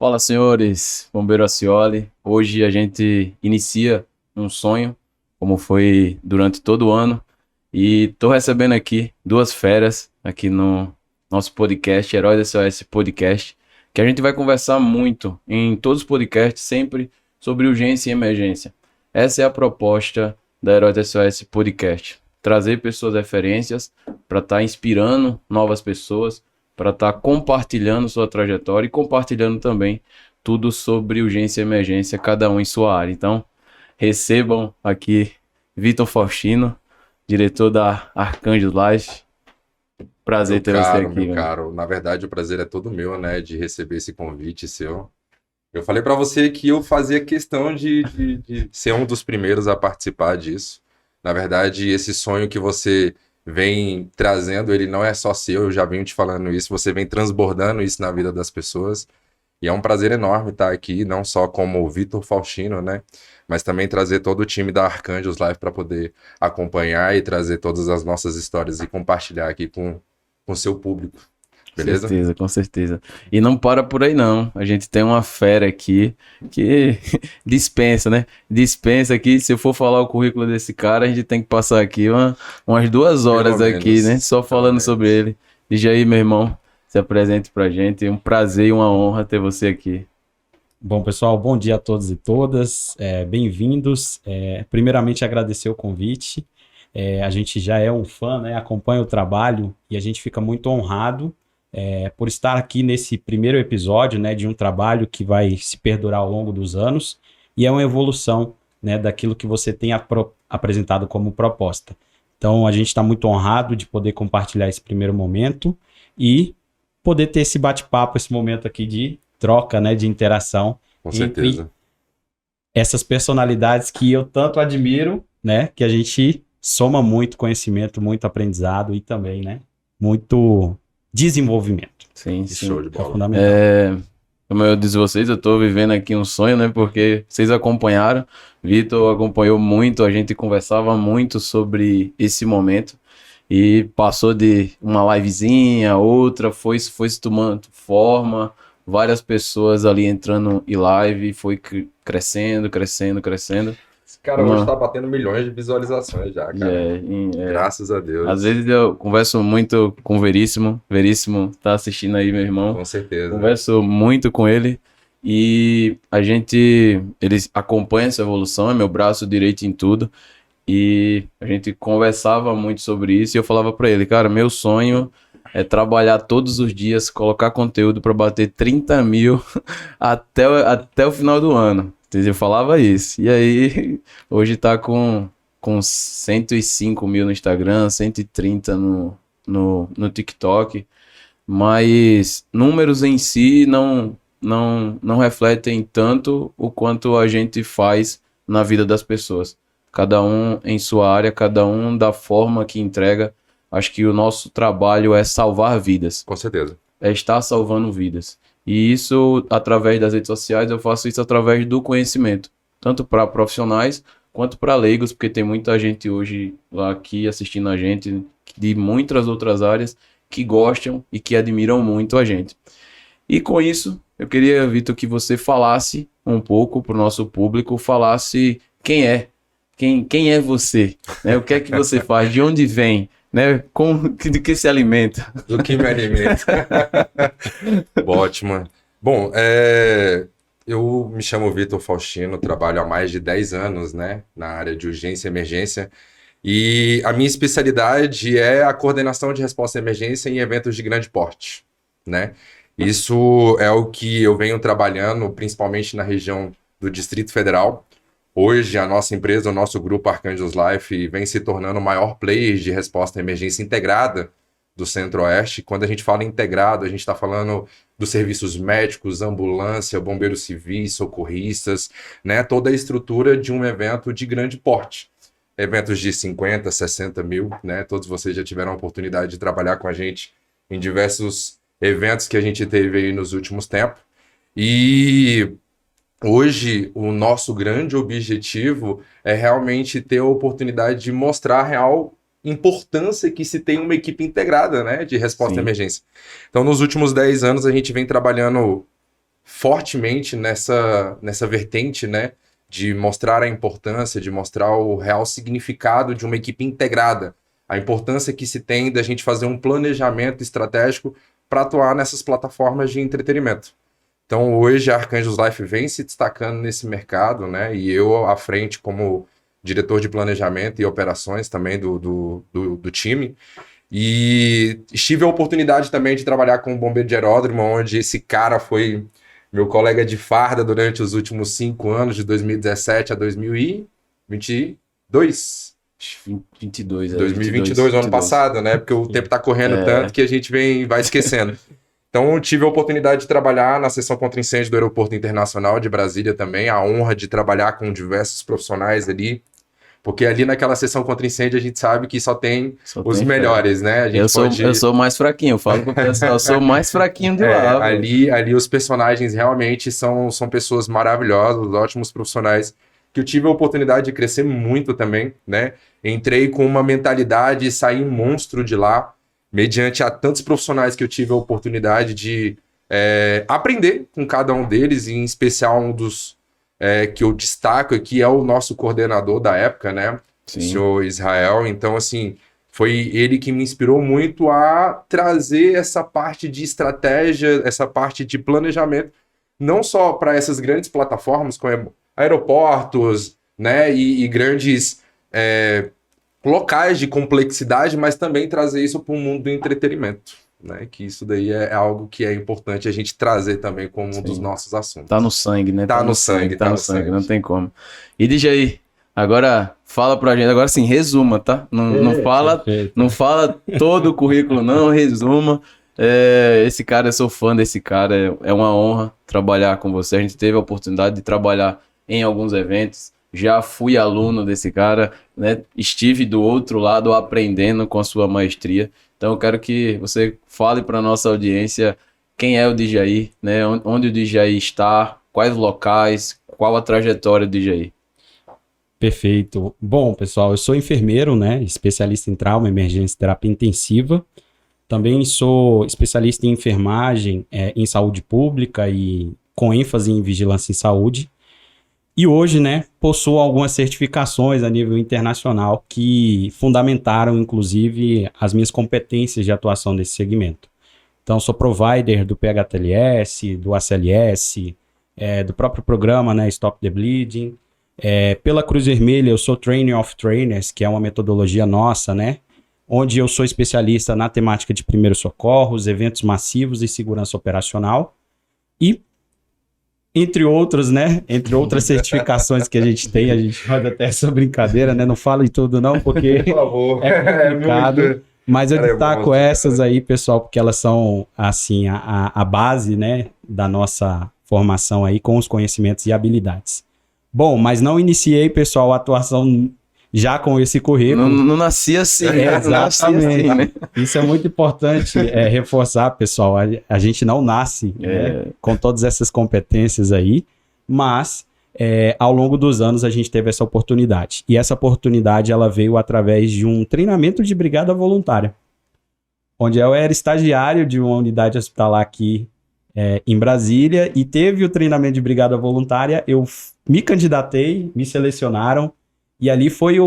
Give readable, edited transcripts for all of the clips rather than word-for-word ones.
Fala, senhores, Bombeiro Acioli. Hoje a gente inicia um sonho, como foi durante todo o ano, e tô recebendo aqui duas feras aqui no nosso podcast, Heróis SOS Podcast, que a gente vai conversar muito em todos os podcasts, sempre sobre urgência e emergência. Essa é a proposta da Heróis SOS Podcast, trazer pessoas referências para estar inspirando novas pessoas, para estar compartilhando sua trajetória e compartilhando também tudo sobre urgência e emergência, cada um em sua área. Então, recebam aqui Vitor Faustino, diretor da Arcanjos Life. Prazer ter você aqui. Meu caro, na verdade o prazer é todo meu, né, de receber esse convite seu. Eu falei para você que eu fazia questão de ser um dos primeiros a participar disso. Na verdade, esse sonho que você vem trazendo, ele não é só seu, eu já venho te falando isso, você vem transbordando isso na vida das pessoas. E é um prazer enorme estar aqui, não só como o Vitor Faustino, né, mas também trazer todo o time da Arcanjos Live para poder acompanhar e trazer todas as nossas histórias e compartilhar aqui com o seu público. Beleza? Certeza, com certeza. E não para por aí não. A gente tem uma fera aqui que dispensa, né? Dispensa aqui. Se eu for falar o currículo desse cara, a gente tem que passar aqui umas 2 horas aqui, né? Só falando sobre ele. Diz aí, meu irmão, se apresente pra gente. É um prazer e uma honra ter você aqui. Bom, pessoal, bom dia a todos e todas. Bem-vindos. Primeiramente, agradecer o convite. A gente já é um fã, né? Acompanha o trabalho e a gente fica muito honrado por estar aqui nesse primeiro episódio, né, de um trabalho que vai se perdurar ao longo dos anos e é uma evolução, né, daquilo que você tem apresentado como proposta. Então, a gente está muito honrado de poder compartilhar esse primeiro momento e poder ter esse bate-papo, esse momento aqui de troca, né, de interação Com entre certeza. essas personalidades que eu tanto admiro, né, que a gente soma muito conhecimento, muito aprendizado e também, né, muito desenvolvimento. Sim, Que sim. show de bola. Fundamental. Como eu disse a vocês, eu tô vivendo aqui um sonho, né? Porque vocês acompanharam, Vitor acompanhou muito, a gente conversava muito sobre esse momento e passou de uma livezinha, outra, foi se tomando forma, várias pessoas ali entrando em live, foi crescendo. Esse cara hoje tá batendo milhões de visualizações já, cara. Graças a Deus. Às vezes eu converso muito com o Veríssimo tá assistindo aí, meu irmão. Com certeza. Converso muito com ele e ele acompanha essa evolução, é meu braço direito em tudo e a gente conversava muito sobre isso e eu falava pra ele, cara, meu sonho é trabalhar todos os dias, colocar conteúdo pra bater 30 mil até o final do ano. Eu falava isso. E aí, hoje tá com 105 mil no Instagram, 130 no TikTok. Mas números em si não refletem tanto o quanto a gente faz na vida das pessoas. Cada um em sua área, cada um da forma que entrega. Acho que o nosso trabalho é salvar vidas. Com certeza. É estar salvando vidas. E isso, através das redes sociais, eu faço isso através do conhecimento. Tanto para profissionais, quanto para leigos, porque tem muita gente hoje lá aqui assistindo a gente, de muitas outras áreas, que gostam e que admiram muito a gente. E com isso, eu queria, Vitor, que você falasse um pouco para o nosso público, falasse quem é você, né? O que é que você faz, de onde vem, né? De que se alimenta? Do que me alimenta. Ótimo. Bom, eu me chamo Vitor Faustino, trabalho há mais de 10 anos, né, na área de urgência e emergência, e a minha especialidade é a coordenação de resposta à emergência em eventos de grande porte, né? Isso é o que eu venho trabalhando, principalmente na região do Distrito Federal. Hoje, a nossa empresa, o nosso grupo Arcanjos Life, vem se tornando o maior player de resposta à emergência integrada do Centro-Oeste. Quando a gente fala integrado, a gente está falando dos serviços médicos, ambulância, bombeiros civis, socorristas, né? Toda a estrutura de um evento de grande porte. Eventos de 50, 60 mil, né? Todos vocês já tiveram a oportunidade de trabalhar com a gente em diversos eventos que a gente teve aí nos últimos tempos. E hoje, o nosso grande objetivo é realmente ter a oportunidade de mostrar a real importância que se tem uma equipe integrada, né, de resposta à emergência. Então, nos últimos 10 anos, a gente vem trabalhando fortemente nessa vertente, né, de mostrar a importância, de mostrar o real significado de uma equipe integrada, a importância que se tem da gente fazer um planejamento estratégico para atuar nessas plataformas de entretenimento. Então, hoje, a Arcanjos Life vem se destacando nesse mercado, né? E eu à frente como diretor de planejamento e operações também do time. E tive a oportunidade também de trabalhar com o Bombeiro de Aeródromo, onde esse cara foi meu colega de farda durante os últimos 5 anos, de 2017 a 2022. 22, 2022, ano passado, né? Porque o tempo tá correndo tanto que a gente vai esquecendo. Então, tive a oportunidade de trabalhar na seção contra incêndio do Aeroporto Internacional de Brasília também, a honra de trabalhar com diversos profissionais ali, porque ali naquela seção contra incêndio a gente sabe que só tem os melhores, né? A gente eu sou mais fraquinho, eu falo pro pessoal, eu sou mais fraquinho de lá. Ali os personagens realmente são pessoas maravilhosas, ótimos profissionais, que eu tive a oportunidade de crescer muito também, né? Entrei com uma mentalidade e saí monstro de lá, mediante a tantos profissionais que eu tive a oportunidade de aprender com cada um deles, e em especial um dos que eu destaco aqui é o nosso coordenador da época, né? Sim. O senhor Israel. Então, assim, foi ele que me inspirou muito a trazer essa parte de estratégia, essa parte de planejamento, não só para essas grandes plataformas, como aeroportos, né? E grandes locais de complexidade, mas também trazer isso para o mundo do entretenimento, né? Que isso daí é algo que é importante a gente trazer também como um dos nossos assuntos. Tá no sangue, né? Tá no sangue, não tem como. E DJ, agora fala pra gente, agora sim, resuma, tá? Não fala todo o currículo, não, resuma. Esse cara, eu sou fã desse cara, é uma honra trabalhar com você. A gente teve a oportunidade de trabalhar em alguns eventos. Já fui aluno desse cara, né? Estive do outro lado aprendendo com a sua maestria. Então eu quero que você fale para nossa audiência quem é o DJI, né? Onde o DJI está, quais locais, qual a trajetória do DJI. Perfeito. Bom, pessoal, eu sou enfermeiro, né? Especialista em trauma, emergência e terapia intensiva. Também sou especialista em enfermagem, em saúde pública e com ênfase em vigilância em saúde. E hoje, né, possuo algumas certificações a nível internacional que fundamentaram, inclusive, as minhas competências de atuação nesse segmento. Então, sou provider do PHTLS, do ACLS, do próprio programa, né, Stop the Bleeding. Pela Cruz Vermelha, eu sou Training of Trainers, que é uma metodologia nossa, né, onde eu sou especialista na temática de primeiros socorros, eventos massivos e segurança operacional. E entre outros, né? Entre outras certificações que a gente tem, a gente pode até essa brincadeira, né? Não fala em tudo não, porque por favor. É complicado. Mas eu destaco essas aí, pessoal, porque elas são, assim, a base, né? Da nossa formação aí com os conhecimentos e habilidades. Bom, mas não iniciei, pessoal, a atuação já com esse currículo. Não nasci assim, exatamente. Né? Isso é muito importante reforçar, pessoal. A gente não nasce né, com todas essas competências aí, mas ao longo dos anos a gente teve essa oportunidade. E essa oportunidade ela veio através de um treinamento de brigada voluntária, onde eu era estagiário de uma unidade hospitalar aqui em Brasília e teve o treinamento de brigada voluntária. Eu me candidatei, me selecionaram. E ali foi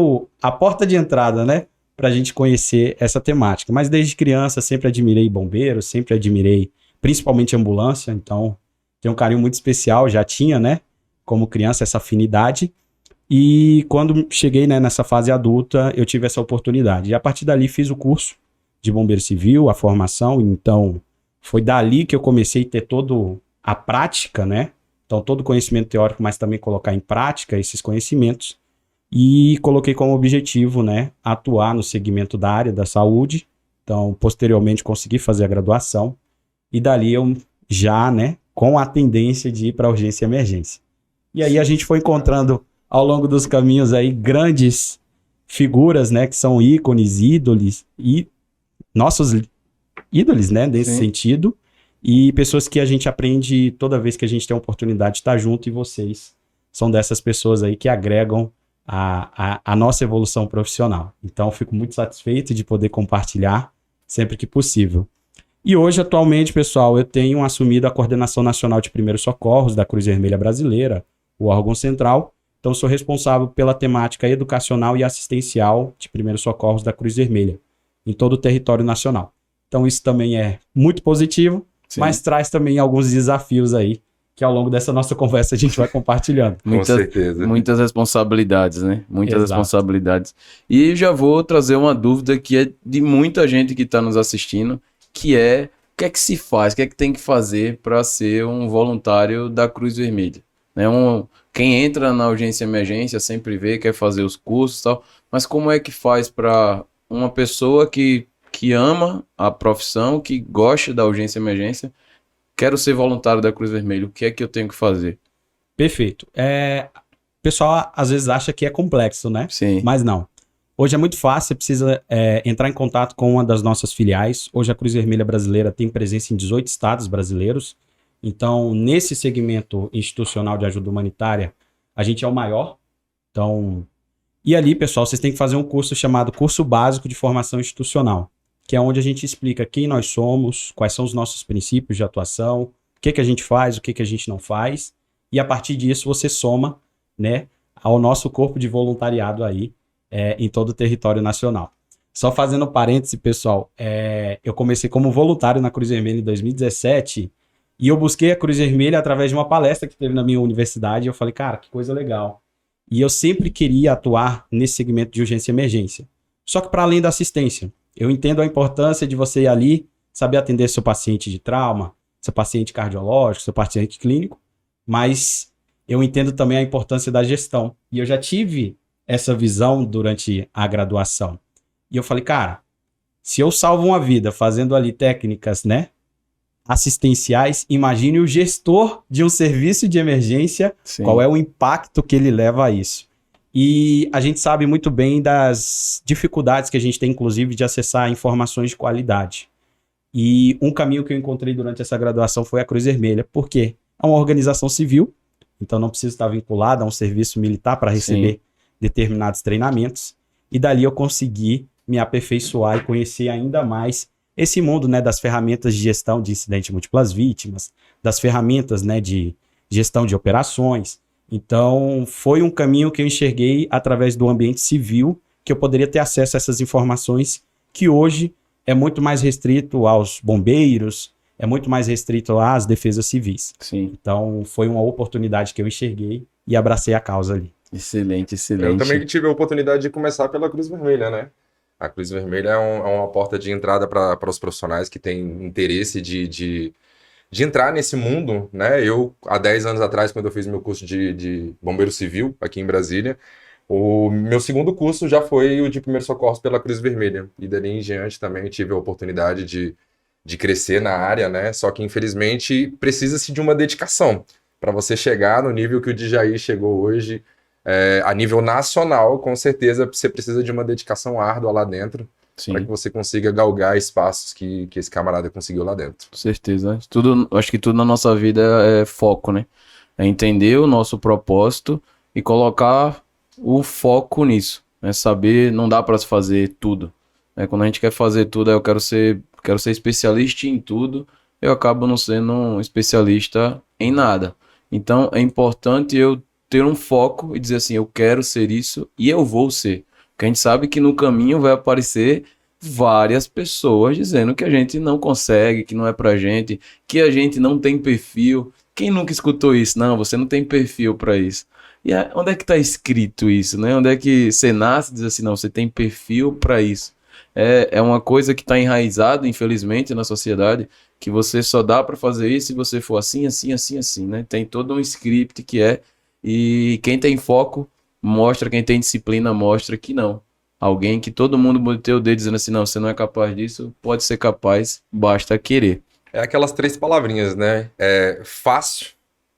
a porta de entrada, né? Pra gente conhecer essa temática. Mas desde criança sempre admirei bombeiros, sempre admirei principalmente ambulância. Então, tem um carinho muito especial, já tinha, né? Como criança, essa afinidade. E quando cheguei né, nessa fase adulta, eu tive essa oportunidade. E a partir dali fiz o curso de bombeiro civil, a formação. Então, foi dali que eu comecei a ter toda a prática, né? Então, todo o conhecimento teórico, mas também colocar em prática esses conhecimentos. E coloquei como objetivo, né, atuar no segmento da área da saúde. Então, posteriormente, consegui fazer a graduação. E dali eu já, né, com a tendência de ir para urgência e emergência. E aí a gente foi encontrando, ao longo dos caminhos aí, grandes figuras, né, que são ícones, ídolos, e nossos ídolos, né, nesse sentido. E pessoas que a gente aprende toda vez que a gente tem a oportunidade de estar junto, e vocês são dessas pessoas aí que agregam a nossa evolução profissional. Então, fico muito satisfeito de poder compartilhar sempre que possível. E hoje, atualmente, pessoal, eu tenho assumido a Coordenação Nacional de Primeiros Socorros da Cruz Vermelha Brasileira, o órgão central. Então, sou responsável pela temática educacional e assistencial de primeiros socorros da Cruz Vermelha, em todo o território nacional. Então, isso também é muito positivo, Sim. mas traz também alguns desafios aí, que ao longo dessa nossa conversa a gente vai compartilhando. Com certeza. Muitas responsabilidades, né? Muitas Exato. responsabilidades. E já vou trazer uma dúvida que é de muita gente que está nos assistindo, que é o que é que se faz, o que é que tem que fazer para ser um voluntário da Cruz Vermelha? Né? Quem entra na urgência e emergência sempre vê, quer fazer os cursos e tal, mas como é que faz para uma pessoa que ama a profissão, que gosta da urgência e emergência, quero ser voluntário da Cruz Vermelha, o que é que eu tenho que fazer? Perfeito. O pessoal às vezes acha que é complexo, né? Sim. Mas não. Hoje é muito fácil, você precisa entrar em contato com uma das nossas filiais. Hoje a Cruz Vermelha Brasileira tem presença em 18 estados brasileiros. Então, nesse segmento institucional de ajuda humanitária, a gente é o maior. Então, e ali, pessoal, vocês têm que fazer um curso chamado Curso Básico de Formação Institucional, que é onde a gente explica quem nós somos, quais são os nossos princípios de atuação, o que a gente faz, o que a gente não faz. E a partir disso você soma, né, ao nosso corpo de voluntariado aí em todo o território nacional. Só fazendo parêntese, pessoal, eu comecei como voluntário na Cruz Vermelha em 2017 e eu busquei a Cruz Vermelha através de uma palestra que teve na minha universidade e eu falei, cara, que coisa legal. E eu sempre queria atuar nesse segmento de urgência e emergência. Só que para além da assistência, eu entendo a importância de você ir ali, saber atender seu paciente de trauma, seu paciente cardiológico, seu paciente clínico, mas eu entendo também a importância da gestão. E eu já tive essa visão durante a graduação. E eu falei, cara, se eu salvo uma vida fazendo ali técnicas, né, assistenciais, imagine o gestor de um serviço de emergência, Sim. qual é o impacto que ele leva a isso. E a gente sabe muito bem das dificuldades que a gente tem, inclusive, de acessar informações de qualidade. E um caminho que eu encontrei durante essa graduação foi a Cruz Vermelha. Por quê? É uma organização civil, então não precisa estar vinculada a um serviço militar para receber determinados treinamentos. E dali eu consegui me aperfeiçoar e conhecer ainda mais esse mundo, né, das ferramentas de gestão de incidentes de múltiplas vítimas, das ferramentas, né, de gestão de operações. Então, foi um caminho que eu enxerguei através do ambiente civil, que eu poderia ter acesso a essas informações que hoje é muito mais restrito aos bombeiros, é muito mais restrito às defesas civis. Sim. Então, foi uma oportunidade que eu enxerguei e abracei a causa ali. Excelente, excelente. Eu também tive a oportunidade de começar pela Cruz Vermelha, né? A Cruz Vermelha é uma porta de entrada para os profissionais que têm interesse de entrar nesse mundo, né? Eu, há 10 anos atrás, quando eu fiz meu curso de bombeiro civil aqui em Brasília, o meu segundo curso já foi o de primeiros socorros pela Cruz Vermelha. E dali em diante também eu tive a oportunidade de crescer na área, né? Só que, infelizmente, precisa-se de uma dedicação para você chegar no nível que o Djaí chegou hoje. A nível nacional, com certeza, você precisa de uma dedicação árdua lá dentro para que você consiga galgar espaços que esse camarada conseguiu lá dentro. Com certeza. Acho que tudo na nossa vida é foco, né? É entender o nosso propósito e colocar o foco nisso. É saber, não dá para se fazer tudo. Quando a gente quer fazer tudo, eu quero ser especialista em tudo, eu acabo não sendo um especialista em nada. Então, é importante eu ter um foco e dizer assim, eu quero ser isso e eu vou ser. Porque a gente sabe que no caminho vai aparecer várias pessoas dizendo que a gente não consegue, que não é pra gente, que a gente não tem perfil. Quem nunca escutou isso? Não, você não tem perfil pra isso. E onde é que tá escrito isso, né? Onde é que você nasce e diz assim, não, você tem perfil pra isso. É uma coisa que tá enraizada, infelizmente, na sociedade, que você só dá pra fazer isso se você for assim, assim, assim, assim, né? Tem todo um script que e quem tem foco mostra, quem tem disciplina mostra que não. Alguém que todo mundo bateu o dedo dizendo assim, não, você não é capaz disso, pode ser capaz, basta querer. É aquelas 3 palavrinhas, né? Fácil,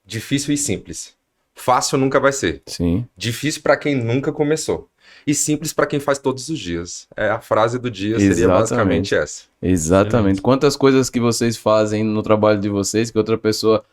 difícil e simples. Fácil nunca vai ser. Sim. Difícil para quem nunca começou. E simples para quem faz todos os dias. A frase do dia seria basicamente essa. Exatamente. Quantas coisas que vocês fazem no trabalho de vocês que outra pessoa,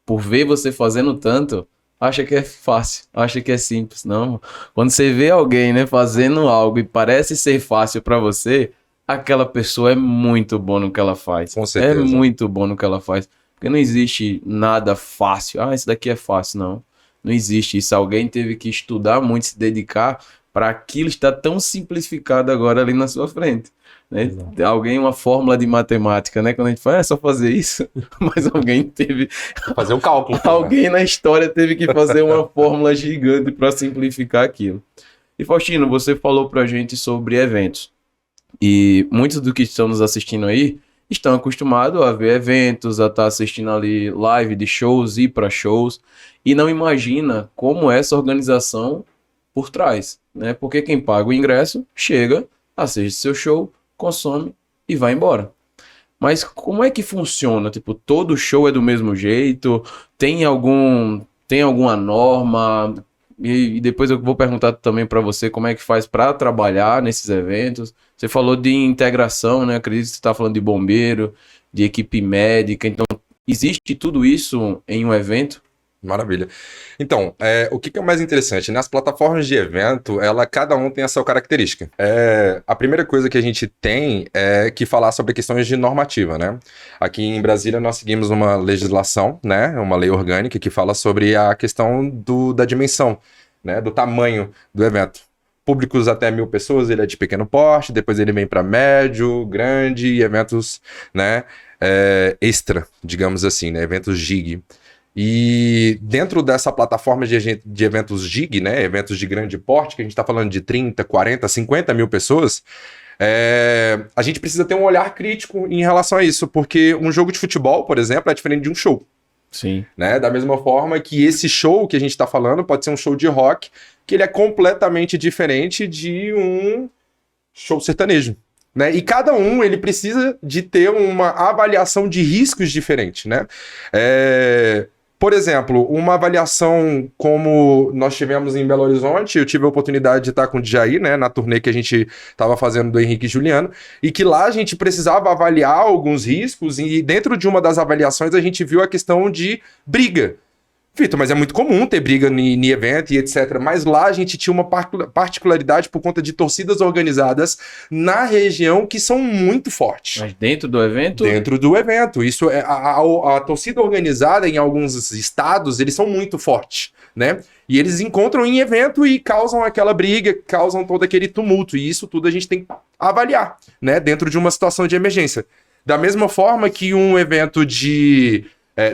por ver você fazendo tanto, acha que é fácil, acha que é simples. Não. Quando você vê alguém, né, fazendo algo e parece ser fácil para você, aquela pessoa é muito boa no que ela faz. Com certeza. É muito bom no que ela faz. Porque não existe nada fácil. Ah, isso daqui é fácil, não. Não existe isso. Alguém teve que estudar muito, se dedicar para aquilo estar tão simplificado agora ali na sua frente. Né? Exato. Alguém, uma fórmula de matemática, né? Quando a gente fala, é só fazer isso. Mas alguém teve. Fazer um cálculo. Alguém na história teve que fazer uma fórmula gigante para simplificar aquilo. E Faustino, você falou pra gente sobre eventos. E muitos do que estão nos assistindo aí estão acostumados a ver eventos, a estar assistindo ali live de shows, ir para shows, e não imagina como é essa organização por trás, né? Porque quem paga o ingresso chega, assiste seu show, consome e vai embora. Mas como é que funciona? Tipo, todo show é do mesmo jeito? Tem alguma norma? E depois eu vou perguntar também para você como é que faz para trabalhar nesses eventos. Você falou de integração, né? Acredito que você está falando de bombeiro, de equipe médica. Então, existe tudo isso em um evento? Maravilha. Então, o que é mais interessante? Nas plataformas de evento, cada um tem a sua característica. A primeira coisa que a gente tem é que falar sobre questões de normativa, né? Aqui em Brasília nós seguimos uma legislação, né? Uma lei orgânica que fala sobre a questão da dimensão, né? Do tamanho do evento. Públicos até 1.000 pessoas, ele é de pequeno porte, depois ele vem para médio, grande e eventos, né? Extra, digamos assim, né? Eventos gig. E dentro dessa plataforma de eventos gig, né, eventos de grande porte, que a gente está falando de 30, 40, 50 mil pessoas, a gente precisa ter um olhar crítico em relação a isso, porque um jogo de futebol, por exemplo, é diferente de um show. Sim. Né? Da mesma forma que esse show que a gente está falando pode ser um show de rock, que ele é completamente diferente de um show sertanejo. Né? E cada um ele precisa de ter uma avaliação de riscos diferente, né? Por exemplo, uma avaliação como nós tivemos em Belo Horizonte, eu tive a oportunidade de estar com o Djair, né, na turnê que a gente estava fazendo do Henrique e Juliano, e que lá a gente precisava avaliar alguns riscos, e dentro de uma das avaliações a gente viu a questão de briga. Vitor, mas é muito comum ter briga em evento e etc. Mas lá a gente tinha uma particularidade por conta de torcidas organizadas na região que são muito fortes. Mas dentro do evento? Dentro do evento. Isso a torcida organizada em alguns estados, eles são muito fortes, né? E eles encontram em evento e causam aquela briga, causam todo aquele tumulto. E isso tudo a gente tem que avaliar, né? Dentro de uma situação de emergência. Da mesma forma que um evento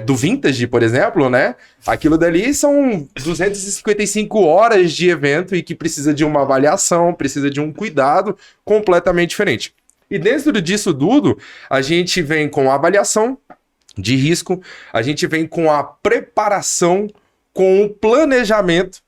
do Vintage, por exemplo, né? Aquilo dali são 255 horas de evento e que precisa de uma avaliação, precisa de um cuidado completamente diferente. E dentro disso tudo, a gente vem com a avaliação de risco, a gente vem com a preparação, com o planejamento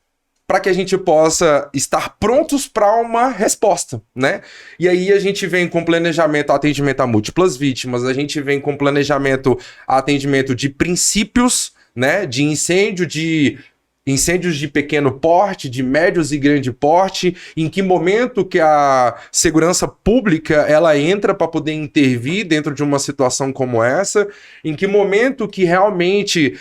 para que a gente possa estar prontos para uma resposta, né? E aí a gente vem com planejamento, atendimento a múltiplas vítimas, a gente vem com planejamento, atendimento de princípios, né? De incêndios de pequeno porte, de médios e grande porte, em que momento que a segurança pública ela entra para poder intervir dentro de uma situação como essa, em que momento que realmente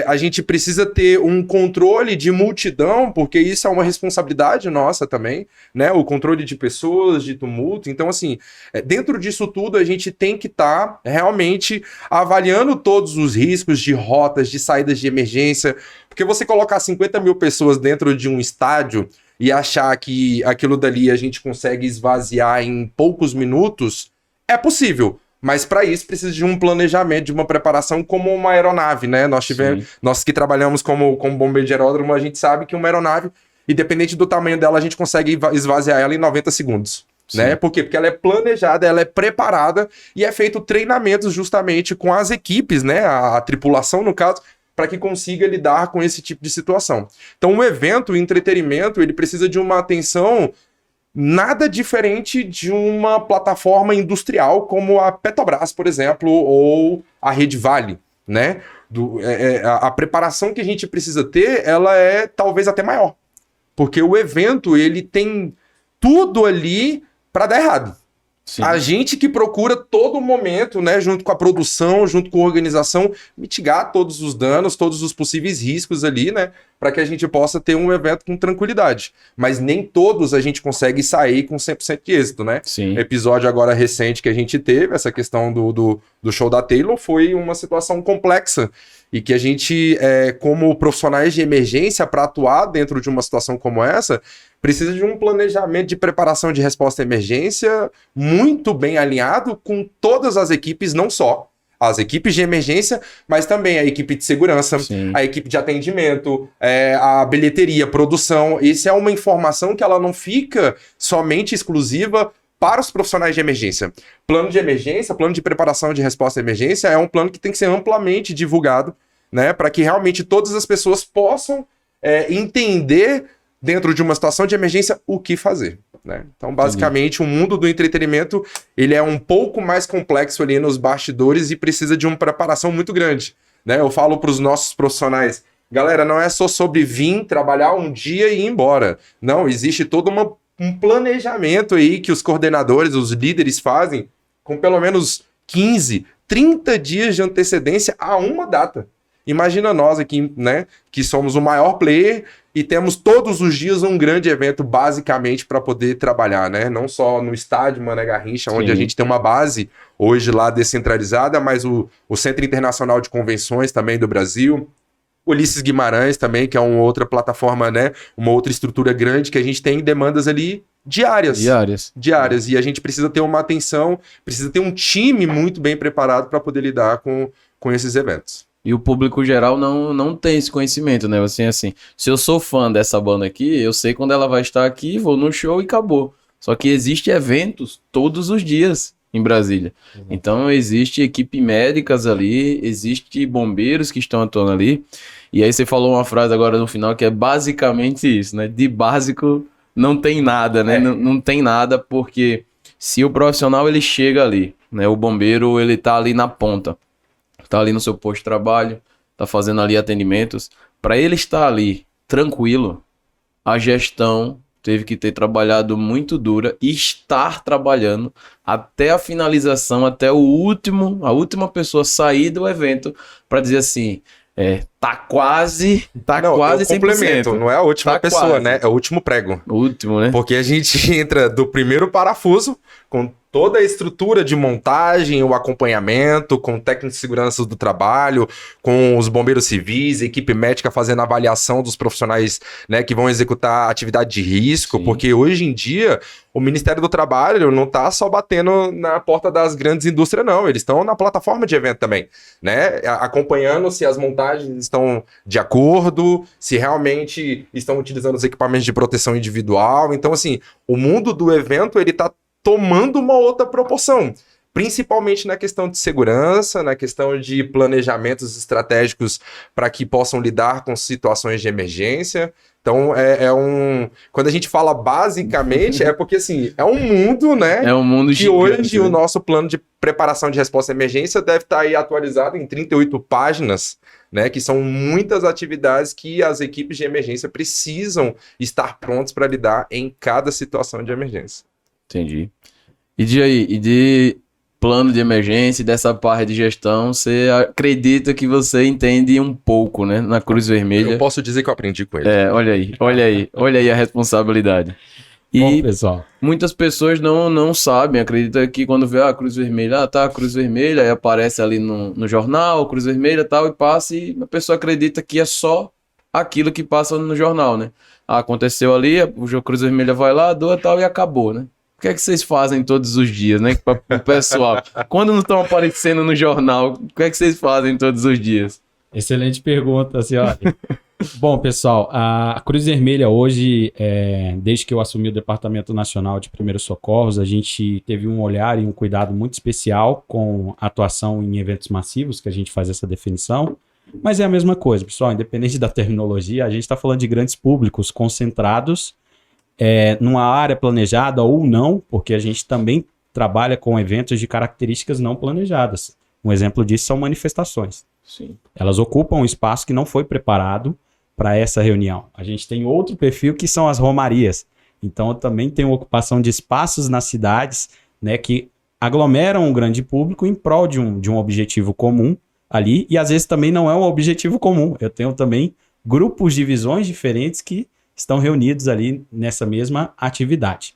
a gente precisa ter um controle de multidão, porque isso é uma responsabilidade nossa também, né? O controle de pessoas, de tumulto. Então, assim, dentro disso tudo a gente tem que estar realmente avaliando todos os riscos de rotas, de saídas de emergência, porque você colocar 50 mil pessoas dentro de um estádio e achar que aquilo dali a gente consegue esvaziar em poucos minutos, é possível. Mas para isso precisa de um planejamento, de uma preparação como uma aeronave, né? Nós que trabalhamos como bombeiro de aeródromo, a gente sabe que uma aeronave, independente do tamanho dela, a gente consegue esvaziar ela em 90 segundos. Né? Por quê? Porque ela é planejada, ela é preparada e é feito treinamentos justamente com as equipes, né? A tripulação, no caso, para que consiga lidar com esse tipo de situação. Então, o evento, o entretenimento, ele precisa de uma atenção nada diferente de uma plataforma industrial como a Petrobras, por exemplo, ou a Rede Vale, né? A preparação que a gente precisa ter, ela é talvez até maior. Porque o evento, ele tem tudo ali para dar errado. Sim. A gente que procura todo momento, né, junto com a produção, junto com a organização, mitigar todos os danos, todos os possíveis riscos ali, né, para que a gente possa ter um evento com tranquilidade. Mas nem todos a gente consegue sair com 100% de êxito, né? Sim. Episódio agora recente que a gente teve, essa questão do show da Taylor, foi uma situação complexa e que a gente, como profissionais de emergência, para atuar dentro de uma situação como essa, precisa de um planejamento de preparação de resposta à emergência muito bem alinhado com todas as equipes, não só as equipes de emergência, mas também a equipe de segurança, Sim. a equipe de atendimento, a bilheteria, a produção. Isso é uma informação que ela não fica somente exclusiva para os profissionais de emergência. Plano de emergência, plano de preparação de resposta à emergência é um plano que tem que ser amplamente divulgado, né, para que realmente todas as pessoas possam entender dentro de uma situação de emergência o que fazer, né? Então, basicamente, o mundo do entretenimento ele é um pouco mais complexo ali nos bastidores e precisa de uma preparação muito grande, né? Eu falo para os nossos profissionais, galera, não é só sobre vir, trabalhar um dia e ir embora. Não, existe todo um planejamento aí que os coordenadores, os líderes fazem com pelo menos 15, 30 dias de antecedência a uma data. Imagina nós aqui, né, que somos o maior player e temos todos os dias um grande evento, basicamente, para poder trabalhar, né? Não só no estádio Mané Garrincha, onde a gente tem uma base hoje lá descentralizada, mas o Centro Internacional de Convenções também do Brasil, Ulisses Guimarães também, que é uma outra plataforma, né? Uma outra estrutura grande que a gente tem demandas ali diárias. E a gente precisa ter uma atenção, precisa ter um time muito bem preparado para poder lidar com esses eventos. E o público geral não tem esse conhecimento, né? Assim, se eu sou fã dessa banda aqui, eu sei quando ela vai estar aqui, vou no show e acabou. Só que existe eventos todos os dias em Brasília. Então existe equipe médicas ali, existe bombeiros que estão atuando ali. E aí você falou uma frase agora no final que é basicamente isso, né? De básico não tem nada, né? Não tem nada porque se o profissional ele chega ali, né? O bombeiro ele tá ali na ponta. Tá ali no seu posto de trabalho, tá fazendo ali atendimentos. Para ele estar ali tranquilo, a gestão teve que ter trabalhado muito dura e estar trabalhando até a finalização, até a última pessoa sair do evento para dizer assim, tá quase 100%. Complemento, não é a última pessoa, quase, né? É o último prego. O último, né? Porque a gente entra do primeiro parafuso com toda a estrutura de montagem, o acompanhamento, com técnicos de segurança do trabalho, com os bombeiros civis, equipe médica fazendo avaliação dos profissionais, né, que vão executar atividade de risco, porque hoje em dia o Ministério do Trabalho não está só batendo na porta das grandes indústrias, não. Eles estão na plataforma de evento também, né? Acompanhando se as montagens estão de acordo, se realmente estão utilizando os equipamentos de proteção individual. Então, assim, o mundo do evento, ele está tomando uma outra proporção, principalmente na questão de segurança, na questão de planejamentos estratégicos para que possam lidar com situações de emergência. Então, quando a gente fala basicamente, é porque, assim, é um mundo, né? É um mundo que gigante, hoje o nosso plano de preparação de resposta à emergência deve estar aí atualizado em 38 páginas, né? Que são muitas atividades que as equipes de emergência precisam estar prontas para lidar em cada situação de emergência. Entendi. E de plano de emergência, dessa parte de gestão, você acredita que você entende um pouco, né? Na Cruz Vermelha. Eu posso dizer que eu aprendi com ele. Olha aí a responsabilidade. E bom, pessoal, muitas pessoas não sabem, acreditam que quando vê a Cruz Vermelha, a Cruz Vermelha, aí aparece ali no jornal, Cruz Vermelha e tal, e passa, e a pessoa acredita que é só aquilo que passa no jornal, né? Aconteceu ali, o Cruz Vermelha vai lá, doa tal, e acabou, né? O que é que vocês fazem todos os dias, né? Para o pessoal. Quando não estão aparecendo no jornal, o que é que vocês fazem todos os dias? Excelente pergunta, senhora. Bom, pessoal, a Cruz Vermelha hoje, desde que eu assumi o Departamento Nacional de Primeiros Socorros, a gente teve um olhar e um cuidado muito especial com a atuação em eventos massivos, que a gente faz essa definição. Mas é a mesma coisa, pessoal, independente da terminologia, a gente está falando de grandes públicos concentrados numa área planejada ou não, porque a gente também trabalha com eventos de características não planejadas. Um exemplo disso são manifestações. Sim. Elas ocupam um espaço que não foi preparado para essa reunião. A gente tem outro perfil que são as romarias. Então, eu também tenho ocupação de espaços nas cidades, né, que aglomeram um grande público em prol de um objetivo comum ali, e às vezes também não é um objetivo comum. Eu tenho também grupos de visões diferentes que estão reunidos ali nessa mesma atividade.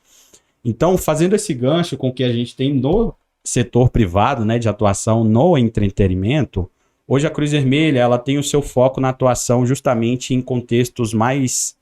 Então, fazendo esse gancho com o que a gente tem no setor privado, né, de atuação no entretenimento, hoje a Cruz Vermelha ela tem o seu foco na atuação justamente em contextos mais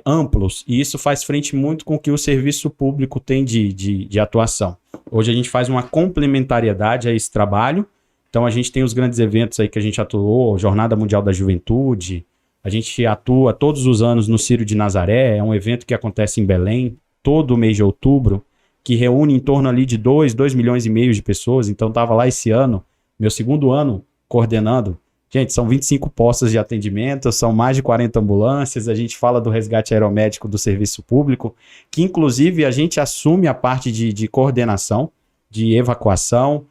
amplos, e isso faz frente muito com o que o serviço público tem de atuação. Hoje a gente faz uma complementariedade a esse trabalho, então a gente tem os grandes eventos aí que a gente atuou, Jornada Mundial da Juventude, a gente atua todos os anos no Círio de Nazaré, é um evento que acontece em Belém, todo mês de outubro, que reúne em torno ali de 2 milhões e meio de pessoas, então estava lá esse ano, meu segundo ano coordenando. Gente, são 25 postos de atendimento, são mais de 40 ambulâncias, a gente fala do resgate aeromédico do serviço público, que inclusive a gente assume a parte de coordenação, de evacuação.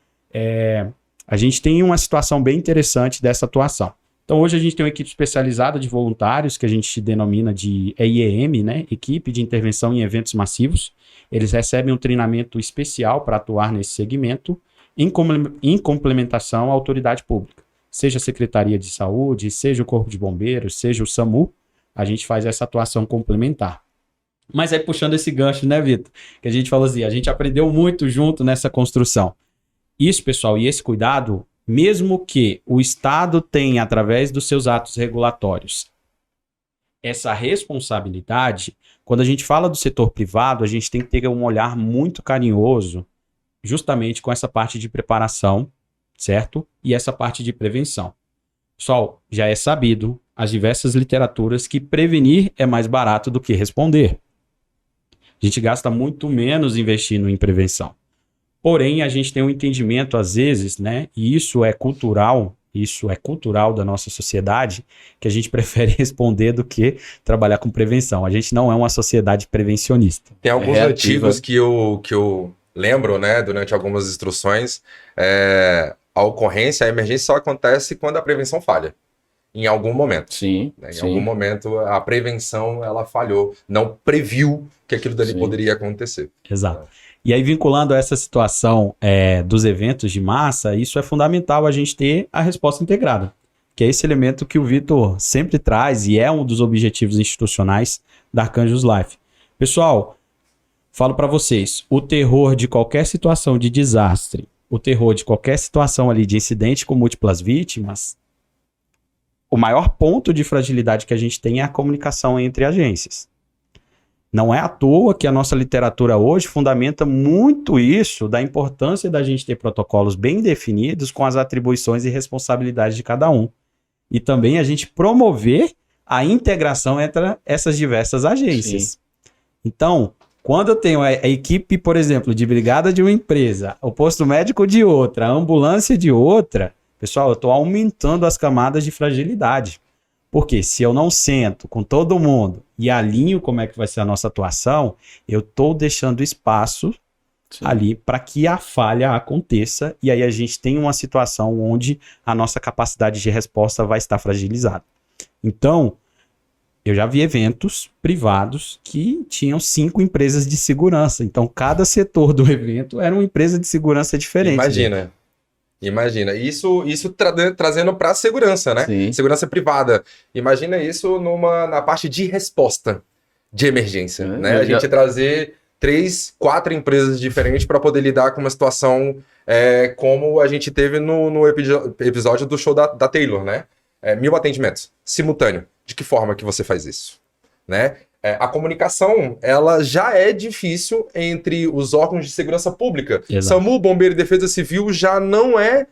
A gente tem uma situação bem interessante dessa atuação. Então hoje a gente tem uma equipe especializada de voluntários, que a gente denomina de EIEM, né? Equipe de Intervenção em Eventos Massivos. Eles recebem um treinamento especial para atuar nesse segmento, em complementação à autoridade pública. Seja a Secretaria de Saúde, seja o Corpo de Bombeiros, seja o SAMU, a gente faz essa atuação complementar. Mas aí puxando esse gancho, né, Vitor? Que a gente falou assim, a gente aprendeu muito junto nessa construção. Isso, pessoal, e esse cuidado, mesmo que o Estado tenha, através dos seus atos regulatórios, essa responsabilidade, quando a gente fala do setor privado, a gente tem que ter um olhar muito carinhoso, justamente com essa parte de preparação, certo? E essa parte de prevenção. Pessoal, já é sabido, as diversas literaturas, que prevenir é mais barato do que responder. A gente gasta muito menos investindo em prevenção. Porém, a gente tem um entendimento, às vezes, né? E isso é cultural da nossa sociedade, que a gente prefere responder do que trabalhar com prevenção. A gente não é uma sociedade prevencionista. Tem alguns artigos que eu lembro, né, durante algumas instruções, a ocorrência, a emergência só acontece quando a prevenção falha. Em algum momento. Sim. Né? Em algum momento, a prevenção, ela falhou. Não previu que aquilo dali poderia acontecer. Exato. E aí, vinculando a essa situação dos eventos de massa, isso é fundamental a gente ter a resposta integrada, que é esse elemento que o Vitor sempre traz e é um dos objetivos institucionais da Arcanjos Life. Pessoal, falo para vocês, o terror de qualquer situação de desastre, o terror de qualquer situação ali de incidente com múltiplas vítimas, o maior ponto de fragilidade que a gente tem é a comunicação entre agências. Não é à toa que a nossa literatura hoje fundamenta muito isso, da importância da gente ter protocolos bem definidos com as atribuições e responsabilidades de cada um. E também a gente promover a integração entre essas diversas agências. Sim. Então, quando eu tenho a equipe, por exemplo, de brigada de uma empresa, o posto médico de outra, a ambulância de outra, pessoal, eu estou aumentando as camadas de fragilidade. Porque se eu não sento com todo mundo e alinho como é que vai ser a nossa atuação, eu estou deixando espaço ali para que a falha aconteça e aí a gente tem uma situação onde a nossa capacidade de resposta vai estar fragilizada. Então, eu já vi eventos privados que tinham 5 empresas de segurança. Então, cada setor do evento era uma empresa de segurança diferente. Imagina, isso trazendo para a segurança, né? Sim. Segurança privada. Imagina isso na parte de resposta de emergência, né? A gente trazer 3, 4 empresas diferentes para poder lidar com uma situação como a gente teve no episódio do show da Taylor, né? 1000 atendimentos, simultâneo. De que forma que você faz isso, né? A comunicação, ela já é difícil entre os órgãos de segurança pública. Exato. SAMU, Bombeiro e Defesa Civil já não é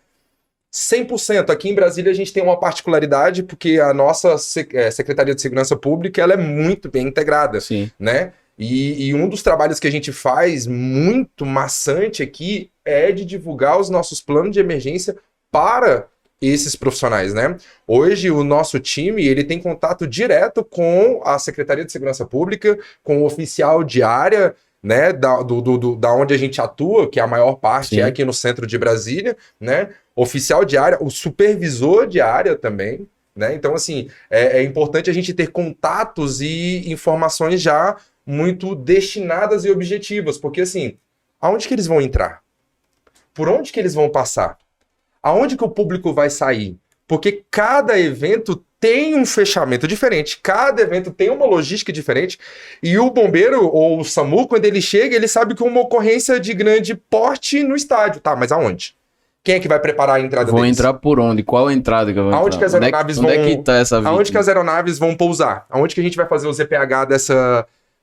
100%. Aqui em Brasília a gente tem uma particularidade porque a nossa Secretaria de Segurança Pública ela é muito bem integrada. Sim. Né? E um dos trabalhos que a gente faz muito maçante aqui é de divulgar os nossos planos de emergência para esses profissionais, né? Hoje o nosso time, ele tem contato direto com a Secretaria de Segurança Pública, com o oficial de área, né, da onde a gente atua, que a maior parte é aqui no centro de Brasília, né? Oficial de área, o supervisor de área também, né? Então, assim, é importante a gente ter contatos e informações já muito destinadas e objetivas, porque, assim, aonde que eles vão entrar? Por onde que eles vão passar? Aonde que o público vai sair? Porque cada evento tem um fechamento diferente, cada evento tem uma logística diferente, e o bombeiro ou o SAMU, quando ele chega, ele sabe que uma ocorrência de grande porte no estádio, tá, mas aonde? Quem é que vai preparar a entrada Vou deles? entrar por onde? Qual a entrada que eu vou Aonde entrar? que as aeronaves onde vão... é que tá essa vítima? Aonde que as aeronaves vão pousar? Aonde que a gente vai fazer o ZPH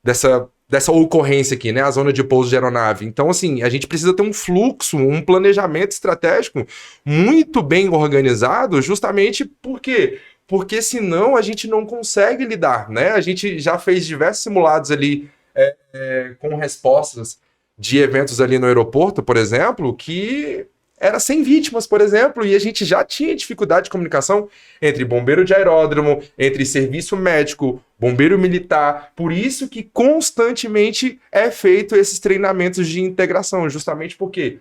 dessa ocorrência aqui, né? A zona de pouso de aeronave. Então, assim, a gente precisa ter um fluxo, um planejamento estratégico muito bem organizado, justamente porque senão a gente não consegue lidar, né? A gente já fez diversos simulados ali com respostas de eventos ali no aeroporto, por exemplo, que era sem vítimas, por exemplo, e a gente já tinha dificuldade de comunicação entre bombeiro de aeródromo, entre serviço médico, bombeiro militar. Por isso que constantemente é feito esses treinamentos de integração, justamente porque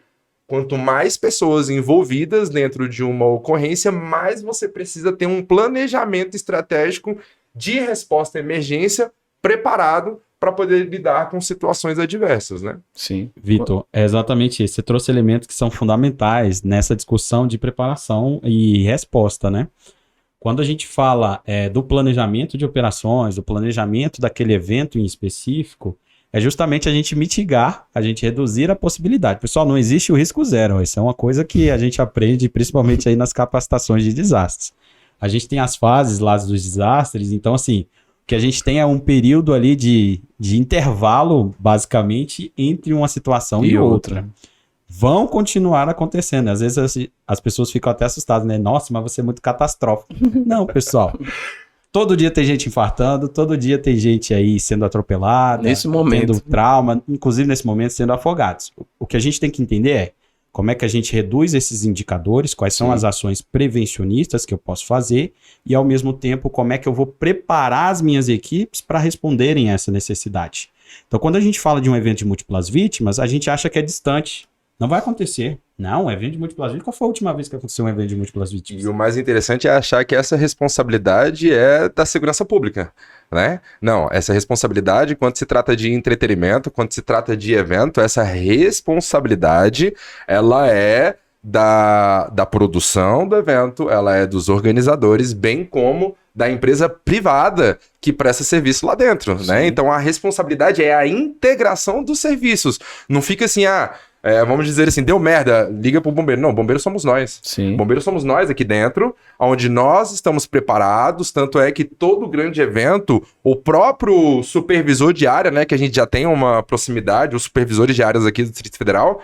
quanto mais pessoas envolvidas dentro de uma ocorrência, mais você precisa ter um planejamento estratégico de resposta à emergência preparado para poder lidar com situações adversas, né? Sim. Vitor, é exatamente isso. Você trouxe elementos que são fundamentais nessa discussão de preparação e resposta, né? Quando a gente fala do planejamento de operações, do planejamento daquele evento em específico, é justamente a gente mitigar, a gente reduzir a possibilidade. Pessoal, não existe o risco zero. Isso é uma coisa que a gente aprende principalmente aí nas capacitações de desastres. A gente tem as fases lá dos desastres, então assim, o que a gente tem é um período ali de intervalo, basicamente, entre uma situação e outra. Vão continuar acontecendo. Às vezes as pessoas ficam até assustadas, né? Nossa, mas você é muito catastrófico. Não, pessoal. Todo dia tem gente infartando, todo dia tem gente aí sendo atropelada, nesse momento, tendo trauma, inclusive nesse momento sendo afogados. O que a gente tem que entender é como é que a gente reduz esses indicadores, quais são as ações prevencionistas que eu posso fazer e, ao mesmo tempo, como é que eu vou preparar as minhas equipes para responderem a essa necessidade. Então, quando a gente fala de um evento de múltiplas vítimas, a gente acha que é distante. Não vai acontecer. Não, um evento de múltiplas vítimas. Qual foi a última vez que aconteceu um evento de múltiplas vítimas? E o mais interessante é achar que essa responsabilidade é da segurança pública, né? Não, essa responsabilidade, quando se trata de entretenimento, quando se trata de evento, essa responsabilidade, ela é da produção do evento, ela é dos organizadores, bem como da empresa privada que presta serviço lá dentro, né? Então a responsabilidade é a integração dos serviços. Não fica assim, vamos dizer assim, deu merda, liga pro bombeiro. Não, bombeiro somos nós. Sim. Bombeiro somos nós aqui dentro, onde nós estamos preparados, tanto é que todo grande evento, o próprio supervisor de área, né, que a gente já tem uma proximidade, os supervisores de áreas aqui do Distrito Federal,